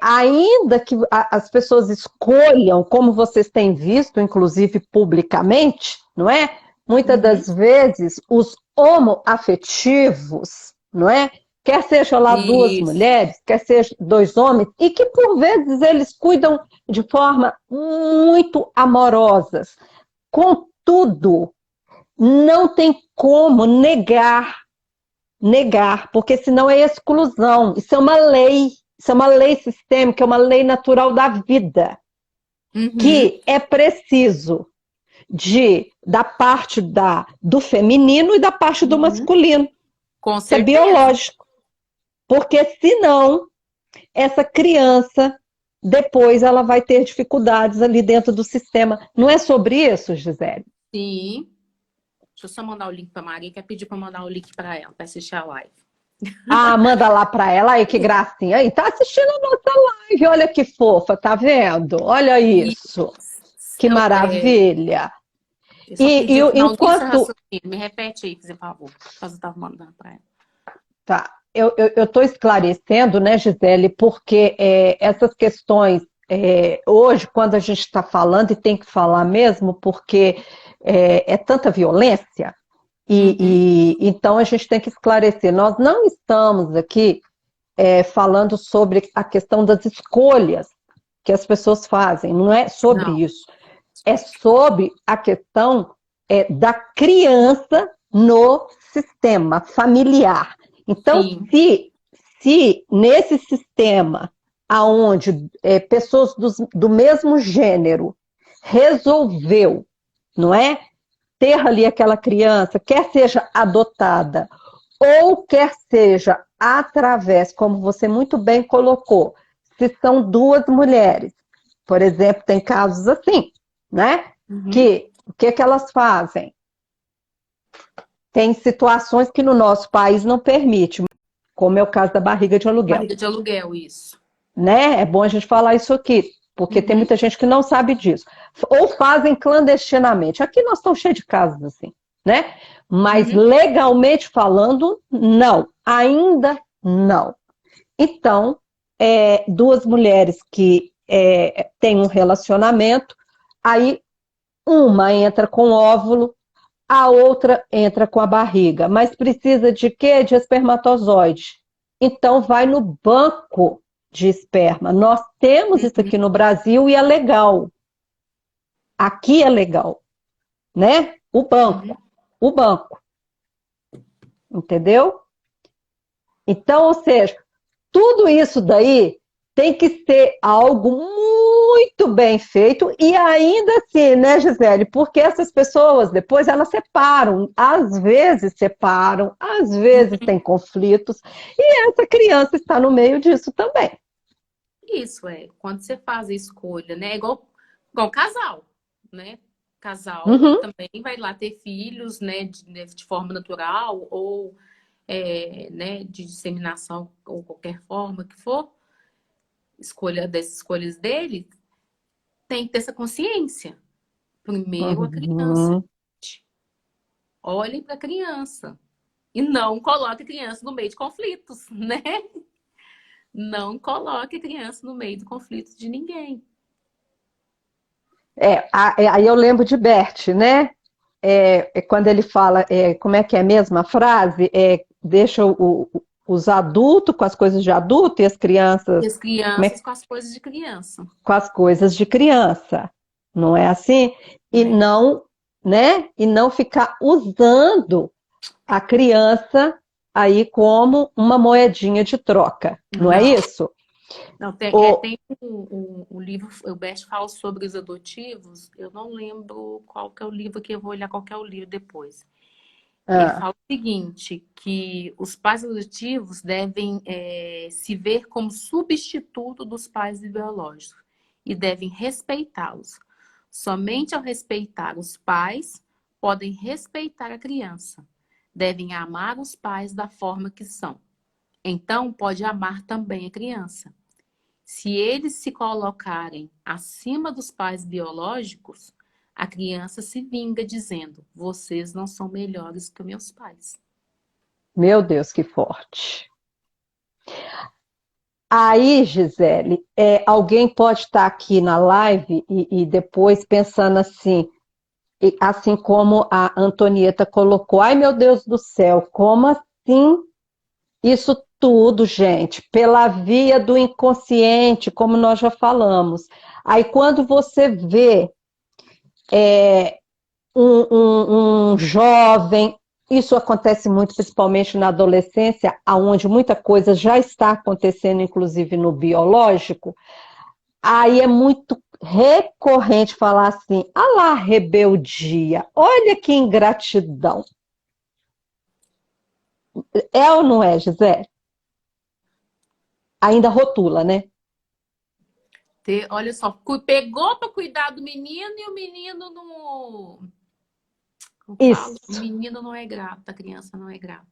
ainda que as pessoas escolham, como vocês têm visto, inclusive publicamente, não é? Muitas das vezes, os homoafetivos, não é? Quer seja lá duas mulheres, quer seja dois homens, e que por vezes eles cuidam de forma muito amorosas. Contudo, não tem como negar, porque senão é exclusão. Isso é uma lei sistêmica, é uma lei natural da vida, que é preciso da parte do feminino e da parte do masculino. Com certeza. Isso é biológico. Porque senão, essa criança, depois ela vai ter dificuldades ali dentro do sistema. Não é sobre isso, Gisele? Sim. Deixa eu só mandar o link para a Maria, quer pedir para mandar o link para ela, para assistir a live. Manda lá para ela, aí que gracinha. Aí, tá assistindo a nossa live, olha que fofa, tá vendo? Olha isso. Que maravilha. E enquanto... Me repete aí, por favor. Eu estava mandando para ela. Tá. Eu estou esclarecendo, né, Gisele, porque essas questões, hoje, quando a gente está falando, e tem que falar mesmo, porque é tanta violência, Então a gente tem que esclarecer. Nós não estamos aqui falando sobre a questão das escolhas que as pessoas fazem, não é sobre Não. isso. É sobre a questão da criança no sistema familiar. Então, Sim. se nesse sistema aonde pessoas do mesmo gênero resolveu, não é, ter ali aquela criança, quer seja adotada ou quer seja através, como você muito bem colocou, se são duas mulheres, por exemplo, tem casos assim, né? O que elas fazem? Tem situações que no nosso país não permite, como é o caso da barriga de aluguel. Barriga de aluguel, isso. Né? É bom a gente falar isso aqui, porque tem muita gente que não sabe disso. Ou fazem clandestinamente. Aqui nós estamos cheios de casos assim, né? Mas legalmente falando, não. Ainda não. Então, duas mulheres que têm um relacionamento, aí uma entra com óvulo, a outra entra com a barriga. Mas precisa de quê? De espermatozoide. Então, vai no banco de esperma. Nós temos isso aqui no Brasil e é legal. Aqui é legal, né? O banco. Entendeu? Então, ou seja, tudo isso daí tem que ser algo muito bem feito e ainda assim, né, Gisele? Porque essas pessoas depois elas separam, às vezes tem conflitos e essa criança está no meio disso também. Isso, quando você faz a escolha, né? Igual casal, né? Casal também vai lá ter filhos, né? De forma natural ou né? De disseminação ou qualquer forma que for. Dessas escolhas dele, tem que ter essa consciência. Primeiro a criança. Olhem para a criança. E não coloque a criança no meio de conflitos, né? Não coloque a criança no meio do conflito de ninguém. Aí eu lembro de Bert, né? Quando ele fala, como é que é mesmo a frase? Deixa os adultos com as coisas de adulto e as crianças... E as crianças com as coisas de criança. Com as coisas de criança. Não é assim? E não, né? E não ficar usando a criança aí como uma moedinha de troca. Não é isso? Não, tem um livro, o Bert fala sobre os adotivos, eu não lembro qual que é o livro, que eu vou olhar qual que é o livro depois. Ele fala o seguinte, que os pais adotivos devem se ver como substituto dos pais biológicos e devem respeitá-los. Somente ao respeitar os pais, podem respeitar a criança. Devem amar os pais da forma que são. Então, pode amar também a criança. Se eles se colocarem acima dos pais biológicos, a criança se vinga dizendo: vocês não são melhores que meus pais. Meu Deus, que forte. Aí, Gisele, alguém pode estar aqui na live e depois pensando assim como a Antonieta colocou: ai, meu Deus do céu, como assim? Isso tudo, gente, pela via do inconsciente, como nós já falamos. Aí quando você vê um jovem, isso acontece muito, principalmente na adolescência, onde muita coisa já está acontecendo, inclusive no biológico, aí é muito recorrente falar assim: ah lá, rebeldia, olha que ingratidão. É ou não é, Gisele? Ainda rotula, né? Olha só, pegou para cuidar do menino e o menino não... Isso. O menino não é grato, a criança não é grata.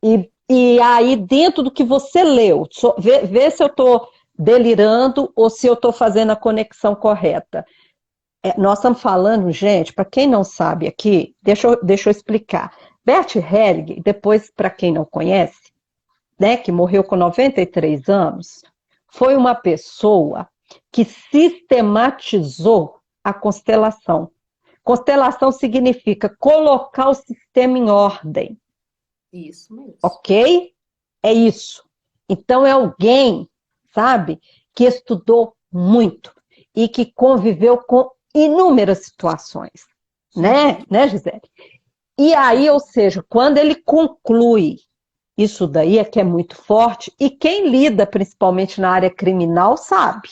E aí, dentro do que você leu, vê se eu estou delirando ou se eu estou fazendo a conexão correta. Nós estamos falando, gente, para quem não sabe aqui, deixa eu explicar. Bert Helling, depois, para quem não conhece, né, que morreu com 93 anos, foi uma pessoa que sistematizou a constelação. Constelação significa colocar o sistema em ordem. Isso mesmo. Ok? É isso. Então é alguém, sabe, que estudou muito e que conviveu com inúmeras situações, né, Gisele? E aí, ou seja, quando ele conclui isso daí é que é muito forte, e quem lida principalmente na área criminal sabe,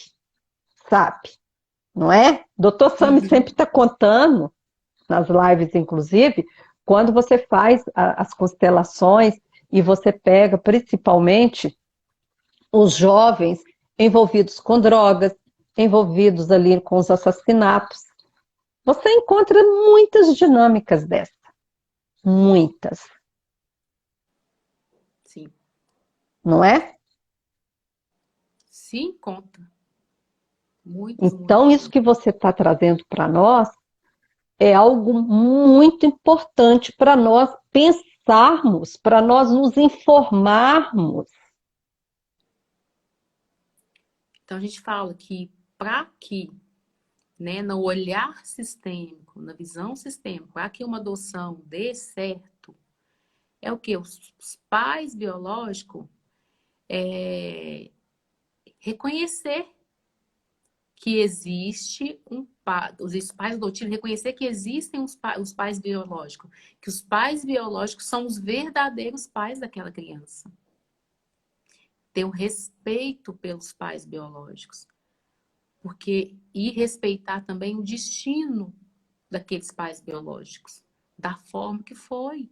não é? Doutor Sami sempre está contando, nas lives inclusive, quando você faz as constelações e você pega principalmente os jovens envolvidos com drogas, envolvidos ali com os assassinatos, você encontra muitas dinâmicas dessas. Muitas. Sim. Não é? Sim, conta. Muitas, Então, muitas. isso que você está trazendo para nós é algo muito importante para nós pensarmos, para nós nos informarmos. Então, a gente fala que para que, né, no olhar sistêmico, na visão sistêmica, para que uma adoção dê certo, é o que? Os pais biológicos reconhecer que existe um pai, os pais adotivos reconhecer que existem os pais biológicos, que os pais biológicos são os verdadeiros pais daquela criança. Ter um respeito pelos pais biológicos. E respeitar também o destino daqueles pais biológicos, da forma que foi,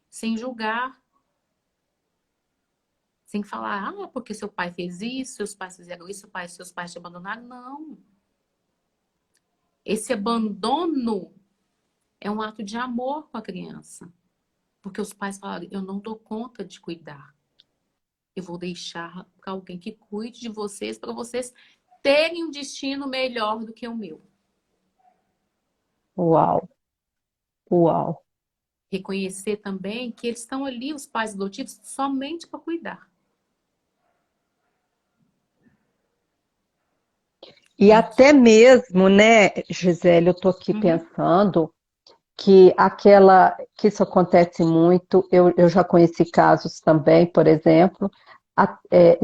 sem julgar, sem falar, porque seu pai fez isso, seus pais fizeram isso, seus pais te abandonaram. Não. Esse abandono é um ato de amor com a criança. Porque os pais falaram, eu não dou conta de cuidar. Eu vou deixar para alguém que cuide de vocês, para vocês terem um destino melhor do que o meu. Uau! Uau! Reconhecer também que eles estão ali, os pais adotivos, somente para cuidar. E até mesmo, né, Gisele, eu estou aqui pensando que isso acontece muito, eu já conheci casos também, por exemplo,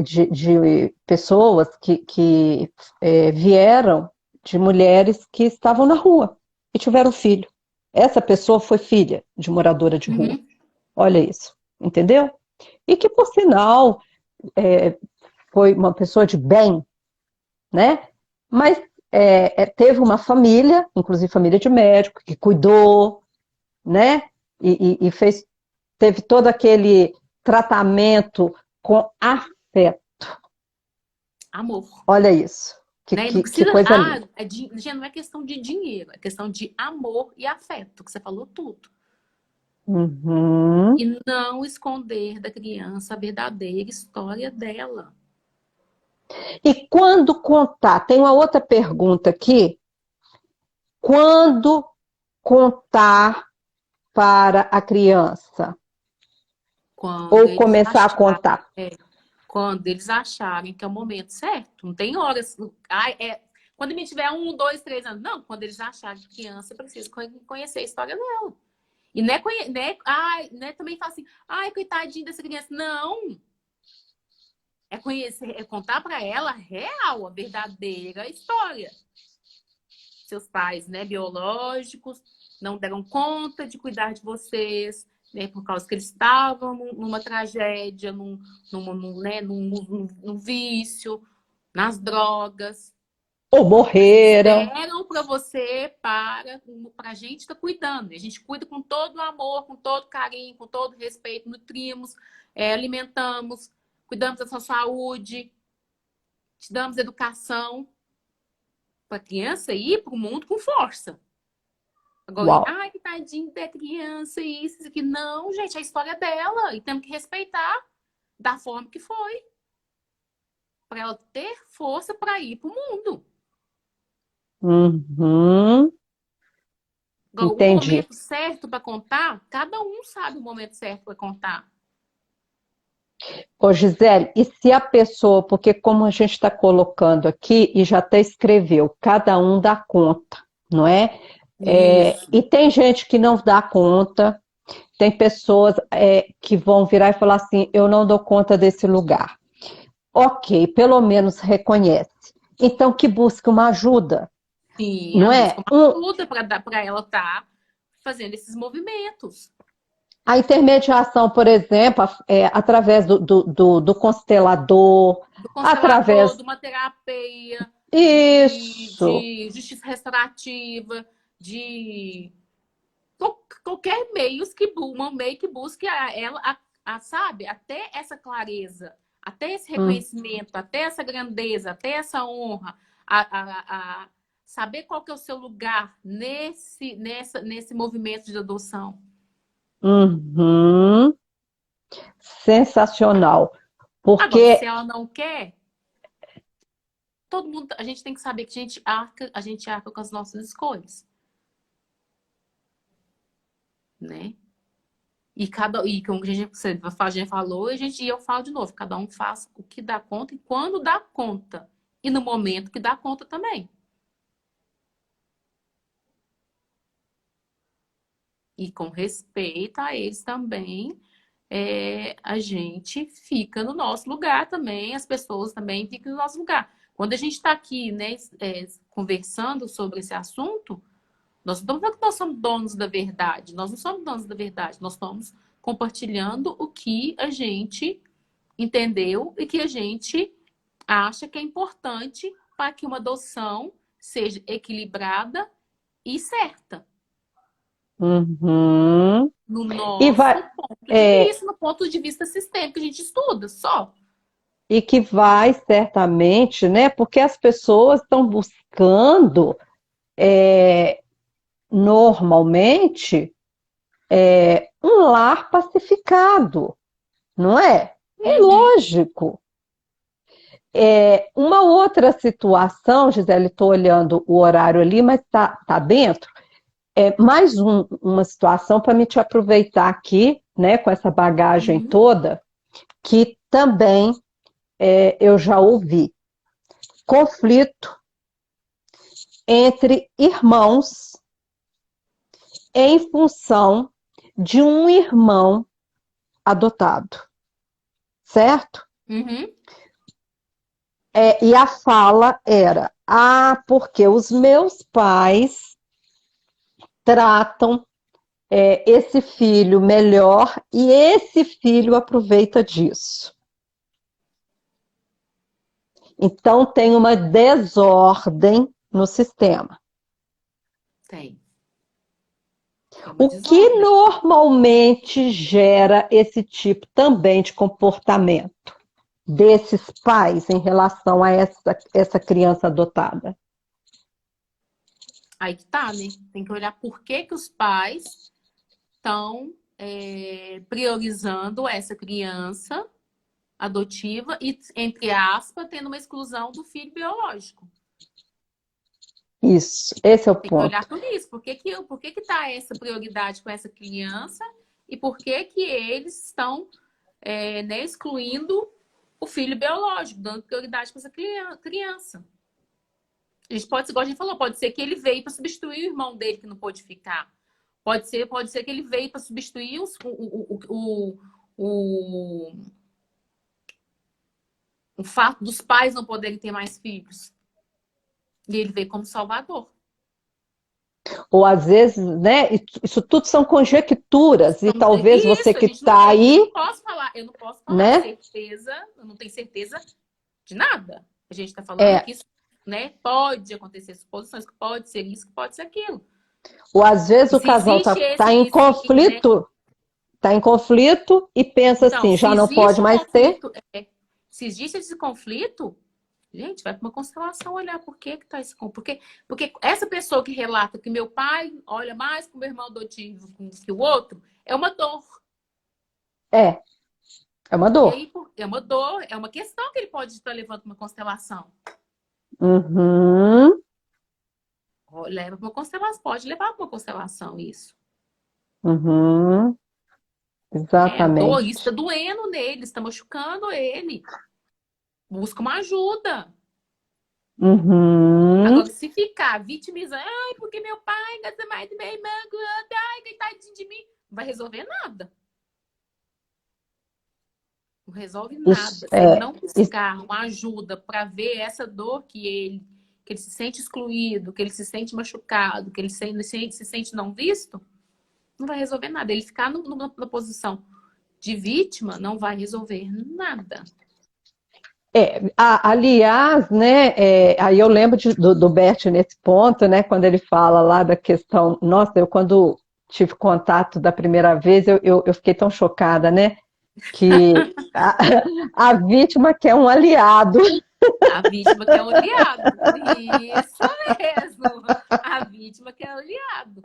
de pessoas que vieram de mulheres que estavam na rua e tiveram filho. Essa pessoa foi filha de moradora de rua. Olha isso, entendeu? E que, por sinal, foi uma pessoa de bem, né? Mas teve uma família, inclusive família de médico, que cuidou, né? E teve todo aquele tratamento com afeto. Amor. Olha isso. Né? Não Que precisa, coisa linda. já não é questão de dinheiro, é questão de amor e afeto, que você falou tudo. Uhum. E não esconder da criança a verdadeira história dela. E quando contar? Tem uma outra pergunta aqui. Quando contar para a criança? Ou começar a contar? Quando eles acharem que é o momento certo. Não tem horas. Quando ele tiver 1, 2, 3 anos. Não, quando eles acharem que a criança precisa conhecer a história dela. E não é também falar assim, coitadinho dessa criança. Não. É conhecer, é contar para ela a real, a verdadeira história. Seus pais, né, biológicos, não deram conta de cuidar de vocês, né, por causa que eles estavam numa tragédia, num vício, nas drogas. Ou morreram. Deram para você, para a gente estar cuidando. A gente cuida com todo o amor, com todo carinho, com todo respeito, nutrimos, alimentamos, cuidamos da sua saúde, te damos educação para a criança ir para o mundo com força. Agora, que tadinho da criança, isso aqui. Não, gente, a história é dela. E temos que respeitar da forma que foi. Para ela ter força para ir para o mundo. Uhum. Agora, Entendi. o momento certo para contar, cada um sabe o momento certo para contar. Ô, Gisele, e se a pessoa, porque como a gente está colocando aqui, e já até escreveu, cada um dá conta, não é? Isso. E tem gente que não dá conta, tem pessoas que vão virar e falar assim: eu não dou conta desse lugar. Ok, pelo menos reconhece. Então, que busque uma ajuda, Sim, não a busca é? uma ajuda para ela estar fazendo esses movimentos. A intermediação, por exemplo, através do constelador, Do constelador, através. de uma terapia, Isso. de justiça restaurativa, de qualquer meio que busque ela, sabe, até essa clareza, até esse Hum, reconhecimento, até essa grandeza, até essa honra, saber qual que é o seu lugar nesse movimento de adoção. uhum, sensacional. Agora, se Porque ela não quer, todo mundo, a gente tem que saber que a gente arca com as nossas escolhas, né? E como a gente falou, e eu falo de novo, cada um faz o que dá conta e quando dá conta. E no momento que dá conta também. E com respeito a eles também, a gente fica no nosso lugar também, as pessoas também ficam no nosso lugar. Quando a gente está aqui, né, conversando sobre esse assunto, nós não estamos falando que nós somos donos da verdade. Nós não somos donos da verdade. Nós estamos compartilhando o que a gente entendeu e que a gente acha que é importante para que uma adoção seja equilibrada e certa uhum, no e vai, nosso ponto de é, vista, no ponto de vista sistêmico que a gente estuda só. e que vai certamente, né? Porque as pessoas estão buscando normalmente um lar pacificado, não é? É Uhum, lógico. Uma outra situação, Gisele, estou olhando o horário ali, mas tá dentro. Mais uma situação para me te aproveitar aqui, né, com essa bagagem uhum, toda, que também eu já ouvi. Conflito entre irmãos em função de um irmão adotado, certo? uhum. E a fala era: porque os meus pais tratam esse filho melhor e esse filho aproveita disso. Então tem uma desordem no sistema. Tem. Tem uma O que desordem. normalmente gera esse tipo também de comportamento desses pais em relação a essa criança adotada? Aí que tá, né? Tem que olhar por que que os pais estão priorizando essa criança adotiva e, entre aspas, tendo uma exclusão do filho biológico. Isso, esse é o Tem que olhar ponto. por isso. Por que que tá essa prioridade com essa criança e por que que eles estão né, excluindo o filho biológico, dando prioridade para essa criança? A gente pode, igual a gente falou, pode ser que ele veio para substituir o irmão dele que não pôde ficar. Pode ser que ele veio para substituir o, o fato dos pais não poderem ter mais filhos. E ele veio como salvador. Ou às vezes, né, isso tudo são conjecturas, e talvez você Isso, que está eu não aí, posso falar, né, certeza, eu não tenho certeza de nada. A gente está falando é, que isso, né, pode acontecer suposições, que pode ser isso, que pode ser aquilo. ou às vezes E o se casal existe né? tá em conflito e pensa Então, assim, se já não existe pode um mais ter. conflito, se existe esse conflito, gente, vai para uma constelação olhar por que que tá esse conflito. Porque essa pessoa que relata que meu pai olha mais para o meu irmão adotivo que o outro, é uma dor. É, é uma E dor. aí, é uma dor, é uma questão que ele pode estar levando para uma constelação. Uhum, Leva para uma constelação, pode levar para uma constelação isso. uhum, A dor, isso exatamente. está doendo nele, está machucando ele. Busca uma ajuda. Uhum. Agora, se ficar vitimizando, ai, porque meu pai gosta mais do meu irmão, ai, coitadinho de mim, não vai resolver nada. Não resolve Isso, nada. Se ele não buscar uma ajuda para ver essa dor que ele se sente excluído, que ele se sente machucado, que ele se sente não visto, não vai resolver nada. Ele ficar na posição de vítima não vai resolver nada. aliás, né, aí eu lembro do Bert nesse ponto, né, quando ele fala lá da questão, nossa, eu quando tive contato da primeira vez, eu fiquei tão chocada, né, que a vítima quer um aliado. A vítima quer o aliado. Isso mesmo. A vítima quer o aliado.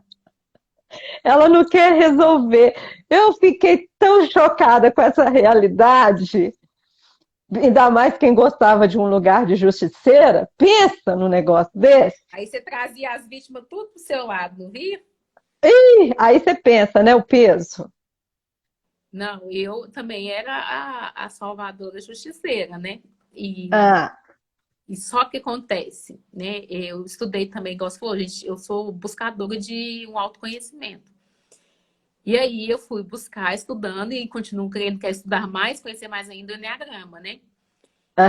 Ela não quer resolver. Eu fiquei tão chocada com essa realidade. Ainda mais quem gostava de um lugar de justiceira. Pensa num negócio desse. Aí você trazia as vítimas tudo pro seu lado, não via? Aí você pensa, né, o peso. Não, eu também era a salvadora justiceira, né? Ah, E só que acontece, né? Eu estudei também, igual você falou, gente, eu sou buscadora de um autoconhecimento. E aí eu fui buscar estudando e continuo querendo quer estudar mais, conhecer mais ainda o Enneagrama, né?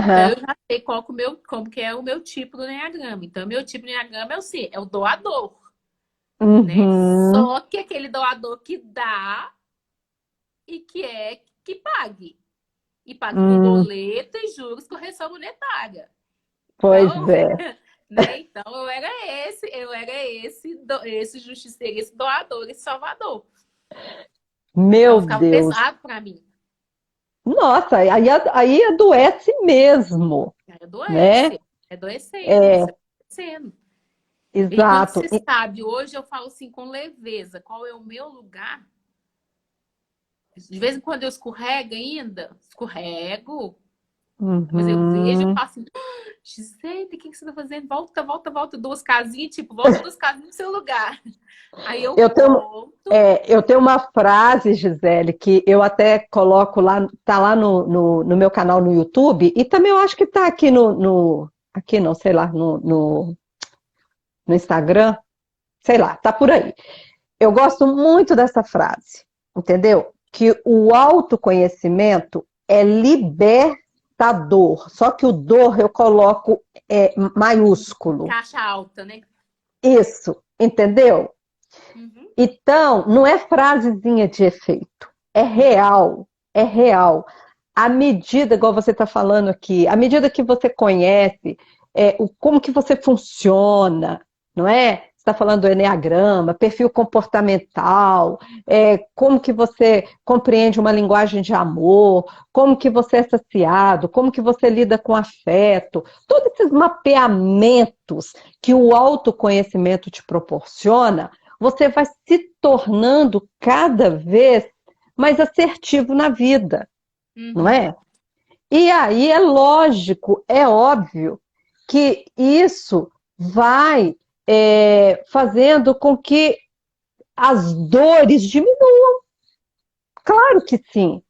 Então aham. eu já sei como que é o meu tipo do Enneagrama. Então, meu tipo de Enneagrama é é o doador, né? Uhum. Só que aquele doador que dá e que pague. E pague com Hum, boleto e juros, correção monetária. pois Então, é. né? Então eu era esse justiceiro, esse doador, esse salvador. Então Meu ficava Deus. pesado para mim. Nossa, aí adoece mesmo, Aí né? adoece, adoecendo, É, você vai adoecendo. E quando exato. você sabe, hoje eu falo assim com leveza, qual é o meu lugar? De vez em quando eu escorrego ainda, escorrego, mas eu vejo e Uhum. falo assim, Gisele, o que você tá fazendo? Volta, volta, volta, duas casinhas, tipo, volta duas casinhas no seu lugar. Aí eu Eu tenho, volto. eu tenho uma frase, Gisele, que eu até coloco lá, tá lá no meu canal no YouTube, e também eu acho que tá aqui aqui não, sei lá, no Instagram, sei lá, tá por aí. Eu gosto muito dessa frase, entendeu? Que o autoconhecimento é libertador, só que o dor eu coloco maiúsculo. Caixa alta, né? Isso, entendeu? Uhum. Então, não é frasezinha de efeito, é Não. real, é real. À medida, igual você está falando aqui, à medida que você conhece como que você funciona, não é? Você está falando do enneagrama, perfil comportamental, como que você compreende uma linguagem de amor, como que você é saciado, como que você lida com afeto, todos esses mapeamentos que o autoconhecimento te proporciona, você vai se tornando cada vez mais assertivo na vida, não Uhum. é? E aí é lógico, é óbvio que isso vai fazendo com que as dores diminuam. Claro que sim,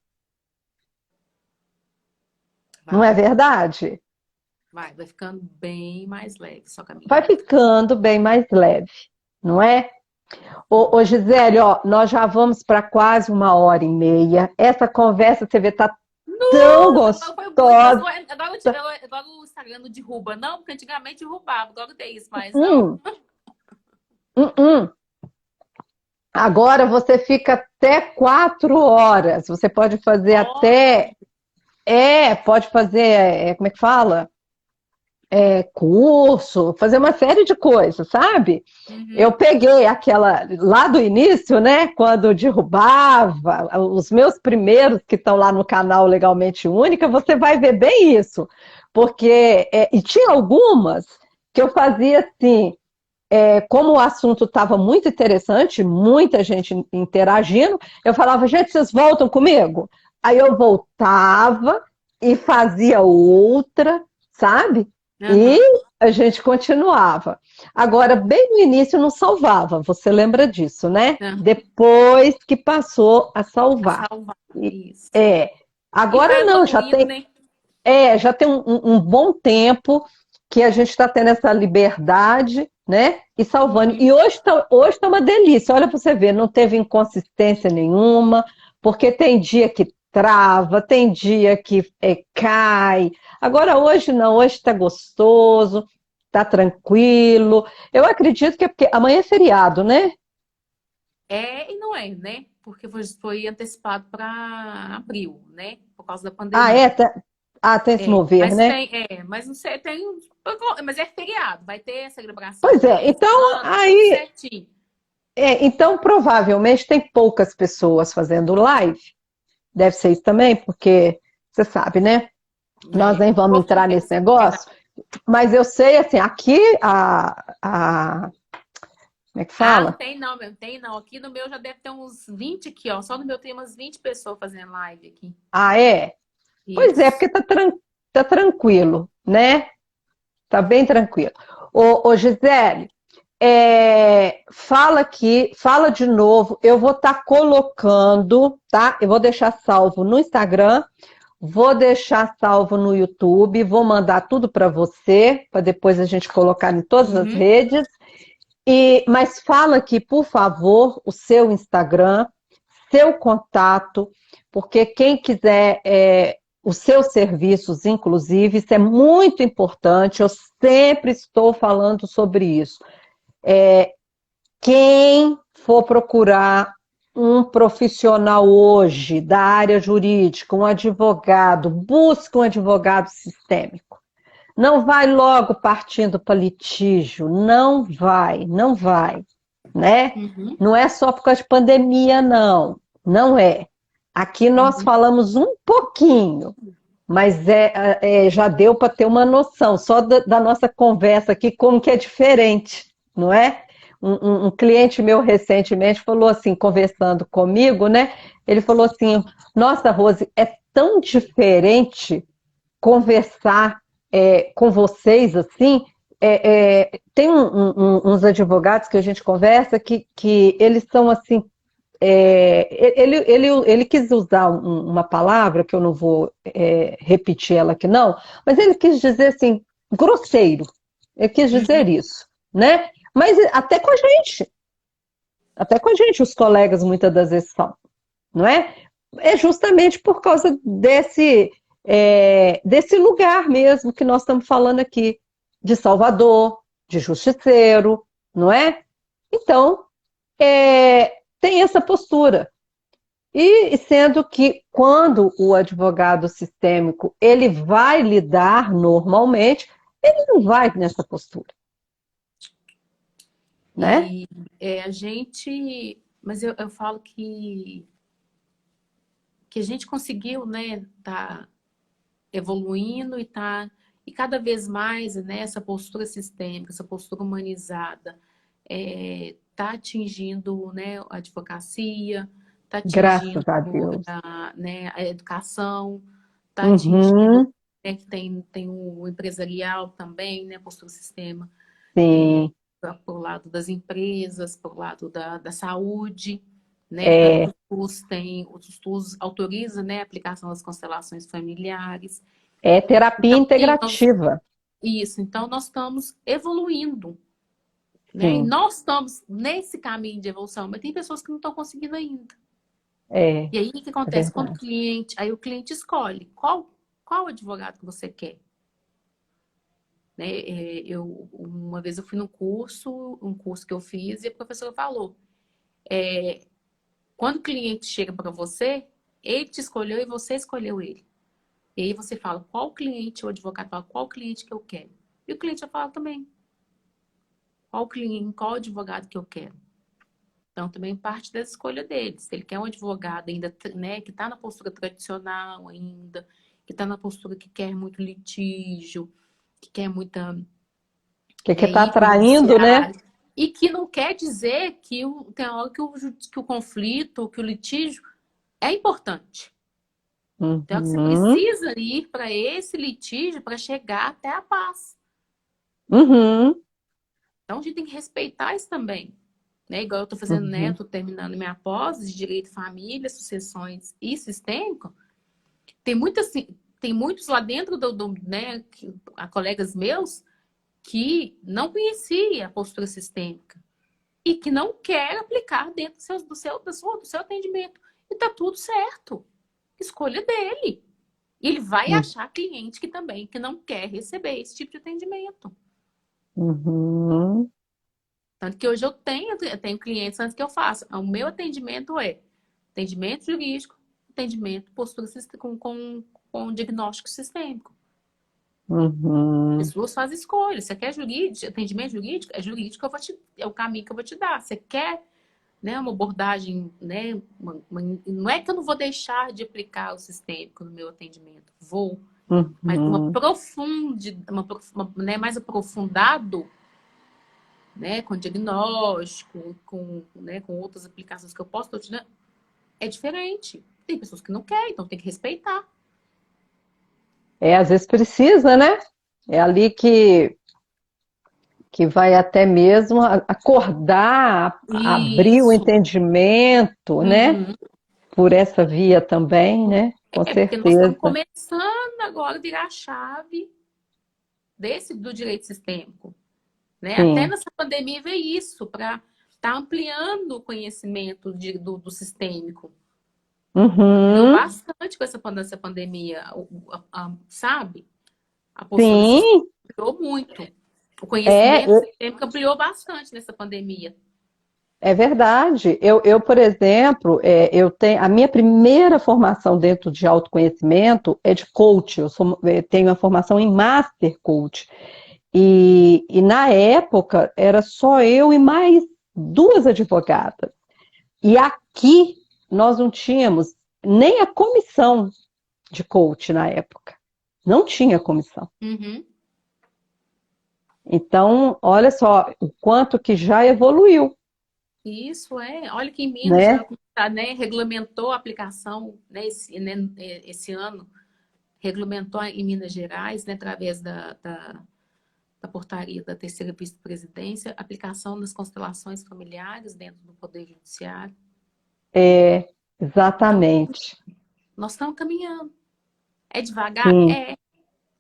não é Vai, verdade? vai ficando bem mais leve sua Vai caminhada. ficando bem mais leve, não é? Ô Gisele, ó, nós já vamos para quase 1h30. Essa conversa, você vê, tá tão Nossa, agora foi muito. gostosa. Agora o Instagram não derruba, não, porque antigamente derrubava, agora tem isso, mas não. Hum, hum. Agora você fica até 4 horas. Você pode fazer Olha. até. Pode fazer, como é que fala? Curso, fazer uma série de coisas, sabe? Eu Uhum. peguei aquela lá do início, né? Quando derrubava, os meus primeiros que estão lá no canal Legalmente Única, você vai ver bem isso. Porque, e tinha algumas que eu fazia assim, como o assunto estava muito interessante, muita gente interagindo, eu falava, gente, vocês voltam comigo? Aí eu voltava e fazia outra, sabe? E Uhum. a gente continuava. Agora, bem no início não salvava, você lembra disso, né? Uhum. Depois que passou a A salvar. salvar. E- Isso. É. E Agora vai não, evoluindo, né? já tem um bom tempo que a gente está tendo essa liberdade, né? E salvando. E hoje tá uma delícia. Olha para você ver, não teve inconsistência nenhuma, porque tem dia que trava, tem dia que cai. Agora hoje não, hoje está gostoso, está tranquilo. Eu acredito que é porque amanhã é feriado, né? É e não é, né? Porque foi antecipado para abril, né? Por causa da Ah, pandemia. tem esse mover, Mas né? mas não sei, mas é feriado, vai ter celebração, Pois né? é, Esse então ano, tudo certinho. então provavelmente tem poucas pessoas fazendo live. Deve ser isso também, porque você sabe, né? Nós nem vamos Pouco entrar nesse mesmo, verdade. negócio, mas eu sei, assim, aqui como é que Ah, não fala? tem não, meu, não tem não. Aqui no meu já deve ter uns 20 aqui, ó. Só no meu tem umas 20 pessoas fazendo live aqui. Ah, é? Pois é, Isso. porque tá tranquilo, né? Tá bem tranquilo. Ô Gisele, fala aqui, fala de novo. Eu vou estar colocando, tá? Eu vou deixar salvo no Instagram, vou deixar salvo no YouTube, vou mandar tudo para você, para depois a gente colocar em todas as Uhum. redes. Mas fala aqui, por favor, o seu Instagram, seu contato, porque quem quiser os seus serviços, inclusive, isso é muito importante, eu sempre estou falando sobre isso. Quem for procurar um profissional hoje da área jurídica, um advogado, busque um advogado sistêmico. Não vai logo partindo para litígio, não vai, né? Uhum. Não é só por causa de pandemia, não, não é. Aqui nós Uhum. falamos um pouquinho, mas já deu para ter uma noção, só da nossa conversa aqui, como que é diferente, não é? Um cliente meu recentemente falou assim, conversando comigo, né? Ele falou assim, nossa, Rose, é tão diferente conversar com vocês assim. Tem uns advogados que a gente conversa que eles são assim. Ele quis usar uma palavra que eu não vou repetir ela aqui não, mas ele quis dizer assim, grosseiro. Ele quis dizer Uhum. isso, né? Mas até com a gente, os colegas muitas das vezes são, não é? É justamente por causa desse lugar mesmo que nós estamos falando aqui, de salvador, de justiceiro, não é? Então, tem essa postura. E sendo que quando o advogado sistêmico ele vai lidar normalmente, ele não vai nessa postura, né? E a gente. Mas eu falo que a gente conseguiu, né, tá evoluindo e cada vez mais, né, essa postura sistêmica, essa postura humanizada, tá atingindo, né, a advocacia, tá Graças atingindo a Deus. né, a educação, tá atingindo, Uhum, né, que tem o empresarial também, né, postura sistema, sim. por lado das empresas, por lado da saúde, né? Tanto que É, o SUS autoriza, né, a aplicação das constelações familiares. é terapia Então, sim, integrativa. então nós estamos evoluindo, né? E Sim, nós estamos nesse caminho de evolução, mas tem pessoas que não estão conseguindo ainda. é, E aí, o que é acontece quando verdade. aí o cliente escolhe qual advogado que você quer, né? Uma vez eu fui um curso que eu fiz, e a professora falou, quando o cliente chega para você, ele te escolheu e você escolheu ele. E aí você fala, qual cliente, o advogado fala, qual cliente que eu quero? E o cliente vai falar também, qual cliente, qual advogado que eu quero? Então, também parte da escolha dele. Se ele quer um advogado ainda, né, que está na postura tradicional ainda, que está na postura que quer muito litígio, que quer muita O que está ir para o atraindo, né? judiciário, e que não quer dizer que tem hora que o conflito, que o litígio é importante. Então, você Uhum, precisa ir para esse litígio para chegar até a paz. uhum, Então, a gente tem que respeitar isso também. Né? Igual eu estou fazendo, né? uhum. Estou terminando minha pós de Direito de Família, Sucessões e Sistêmico. Tem muitas, tem muitos lá dentro né, colegas meus que não conhecia a postura sistêmica e que não quer aplicar dentro do seu atendimento. E tá tudo certo. Escolha dele. E ele vai achar cliente que também que não quer receber esse tipo de atendimento. Uhum. Tanto que hoje eu tenho clientes antes que eu faço. O meu atendimento é atendimento jurídico, atendimento postura com diagnóstico sistêmico. Uhum. Pessoas fazem escolha. Você quer jurídico, atendimento jurídico? É jurídico, é o caminho que eu vou te dar. Você quer, né, uma abordagem, né, não é que eu não vou deixar de aplicar o sistêmico no meu atendimento. Vou. Mas Uhum. né, mais aprofundado, né, com diagnóstico, né, com outras aplicações que eu posso, é diferente. Tem pessoas que não querem, então tem que respeitar. Às vezes precisa, né? É ali que vai até mesmo acordar, abrir o Isso. entendimento, né? Uhum. Por essa via também, né? Com É porque nós estamos certeza. começando agora a virar a chave do direito sistêmico, né? Até Sim. nessa pandemia veio isso, para estar ampliando o conhecimento do sistêmico. Ampliou Uhum. bastante com essa pandemia, sabe? A postura sistêmica Sim. ampliou muito. O É, conhecimento sistêmico ampliou bastante nessa pandemia. é verdade. Por exemplo, eu tenho a minha primeira formação dentro de autoconhecimento é de coach. Tenho a formação em Master Coach. E na época era só eu e mais duas advogadas. E aqui nós não tínhamos nem a comissão de coach na época. Não tinha comissão. Uhum. Então, olha só o quanto que já evoluiu, Isso é. Olha que em Minas já né? tá, né, regulamentou a aplicação, né, esse ano, regulamentou em Minas Gerais, né, através da portaria da terceira vice-presidência, a aplicação das constelações familiares dentro do Poder Judiciário. É, Então, exatamente. nós estamos caminhando. É devagar? Sim, É.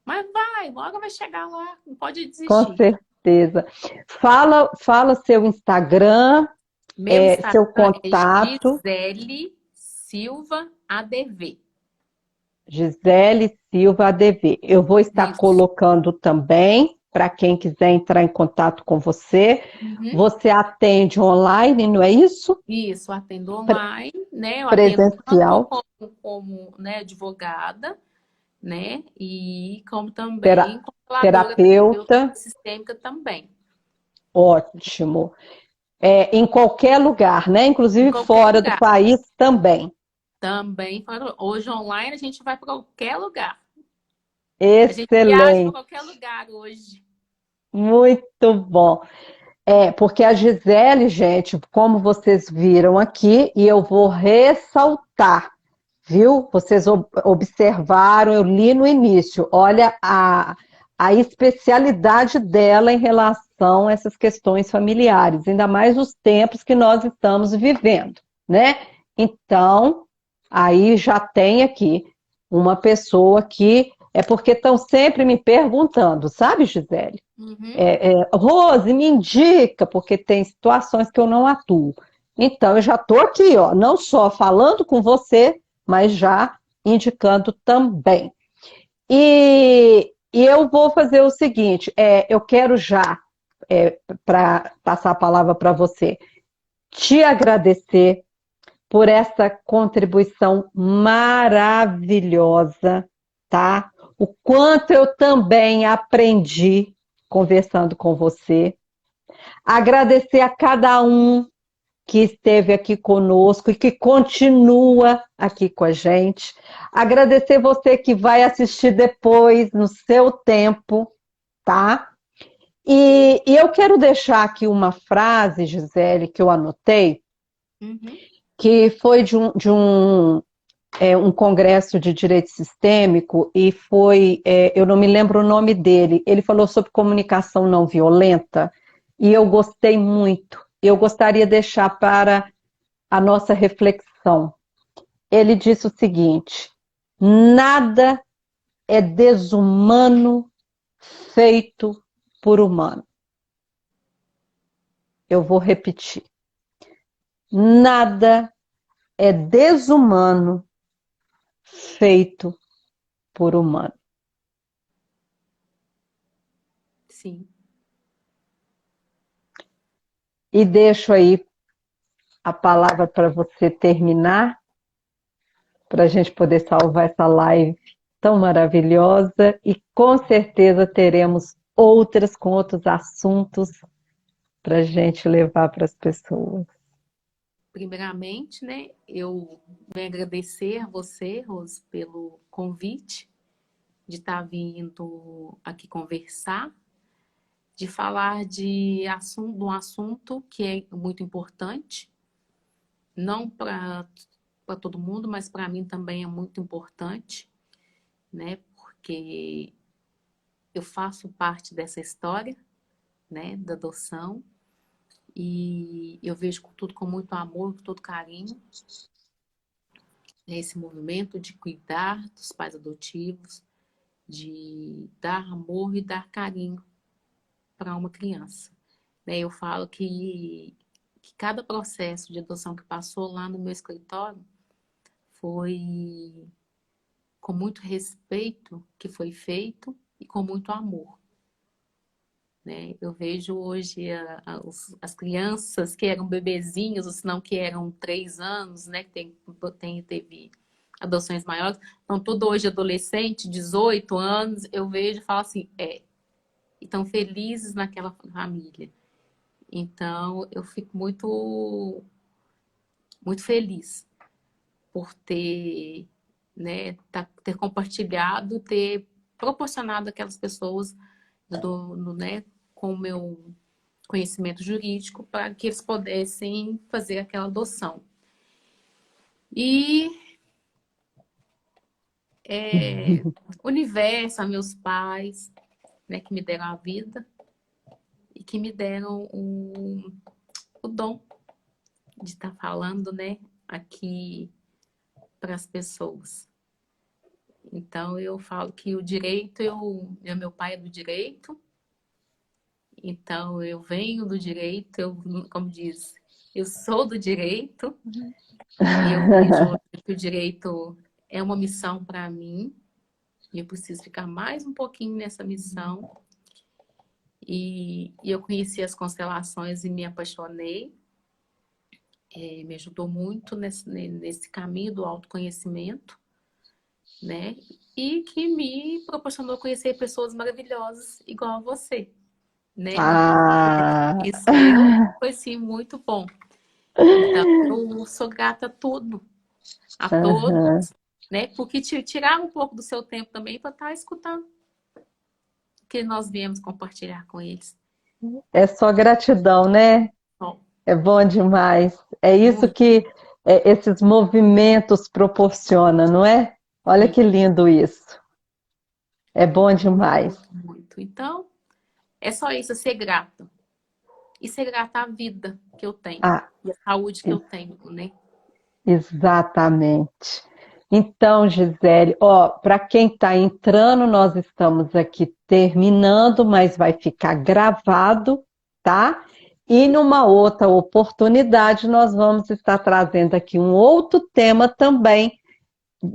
Mas vai, uma hora vai chegar lá, não pode com desistir. certeza. Fala seu Instagram, Meu seu Instagram é contato. Gisele Silva ADV. Gisele Silva ADV. Eu vou estar Isso. colocando também para quem quiser entrar em contato com você. Uhum. Você atende online, não é isso? Isso, atendo online, né? Eu atendo tanto Presencial, como né, advogada, né? E como tera- também controladora terapeuta, sistêmica também. ótimo. Em qualquer lugar, né? Em Inclusive qualquer fora do lugar. país também. Também, hoje online a gente vai para qualquer lugar. A gente viaja para Excelente, qualquer lugar hoje. muito bom. Porque a Gisele, gente, como vocês viram aqui, e eu vou ressaltar, viu? Vocês observaram, eu li no início, olha a especialidade dela em relação a essas questões familiares, ainda mais os tempos que nós estamos vivendo, né? Então, aí já tem aqui uma pessoa que é porque estão sempre me perguntando, sabe, Gisele? Uhum. Rose, me indica, porque tem situações que eu não atuo. Então, eu já estou aqui, ó, não só falando com você, mas já indicando também. E eu vou fazer o seguinte: eu quero já, para passar a palavra para você, te agradecer por essa contribuição maravilhosa, tá? O quanto eu também aprendi conversando com você. Agradecer a cada um que esteve aqui conosco e que continua aqui com a gente. Agradecer você que vai assistir depois, no seu tempo, tá? E eu quero deixar aqui uma frase, Gisele, que eu anotei, Uhum. que foi de um congresso de direito sistêmico e foi, eu não me lembro o nome dele, ele falou sobre comunicação não violenta e eu gostei muito. Eu gostaria de deixar para a nossa reflexão. Ele disse o seguinte: nada é desumano feito por humano. Eu vou repetir. Nada é desumano feito por humano. Sim. E deixo aí a palavra para você terminar, para a gente poder salvar essa live tão maravilhosa e com certeza teremos outras com outros assuntos para a gente levar para as pessoas. Primeiramente, né, eu venho agradecer a você, Rose, pelo convite de estar vindo aqui conversar, de falar de um assunto que é muito importante, não para todo mundo, mas para mim também é muito importante, né, porque eu faço parte dessa história, né, da adoção, e eu vejo tudo com muito amor, com todo carinho, esse movimento de cuidar dos pais adotivos, de dar amor e dar carinho para uma criança. Eu falo que cada processo de adoção que passou lá no meu escritório foi com muito respeito que foi feito e com muito amor. Eu vejo hoje as crianças que eram bebezinhos, ou se não que eram 3 anos, né, que teve adoções maiores, então tudo hoje adolescente, 18 anos, eu vejo e falo assim, estão felizes naquela família. Então eu fico muito, muito feliz por ter, né, ter compartilhado, ter proporcionado aquelas pessoas né, com o meu conhecimento jurídico para que eles pudessem fazer aquela adoção. E universo, a meus pais, né, que me deram a vida e que me deram o dom de estar falando, né, aqui para as pessoas. Então, eu falo que o direito, meu pai é do direito, então eu venho do direito, como diz, eu sou do direito, e eu vejo que o direito é uma missão para mim, e eu preciso ficar mais um pouquinho nessa missão. E eu conheci as constelações e me apaixonei, me ajudou muito nesse caminho do autoconhecimento, né? E que me proporcionou conhecer pessoas maravilhosas igual a você, né? Isso foi sim muito bom. Então, eu sou grata a tudo, a todos, né? Porque tirar um pouco do seu tempo também para estar escutando o que nós viemos compartilhar com eles. É só gratidão, né? Bom, é bom demais. É isso muito. que esses movimentos proporcionam, não é? Olha Sim. que lindo isso. É bom demais. Muito, muito. Então, é só isso, ser grata. E ser grata à vida que eu tenho. E à saúde que eu tenho, né? Exatamente. Então, Gisele, para quem está entrando, nós estamos aqui terminando, mas vai ficar gravado, tá? E numa outra oportunidade, nós vamos estar trazendo aqui um outro tema também,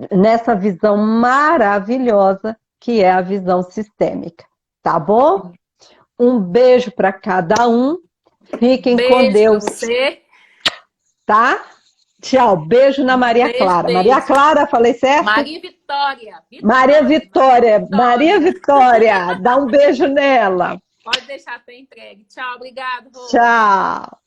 nessa visão maravilhosa, que é a visão sistêmica. Tá bom? Um beijo para cada um. Fiquem com Beijo para Deus. você. Tá? Tchau. Beijo na Maria Clara. Beijo. Maria Clara, falei certo? Maria Vitória. Maria Vitória. Maria Vitória. Dá um beijo nela. Pode deixar, tá entregue. Tchau, obrigado, Rô. Tchau.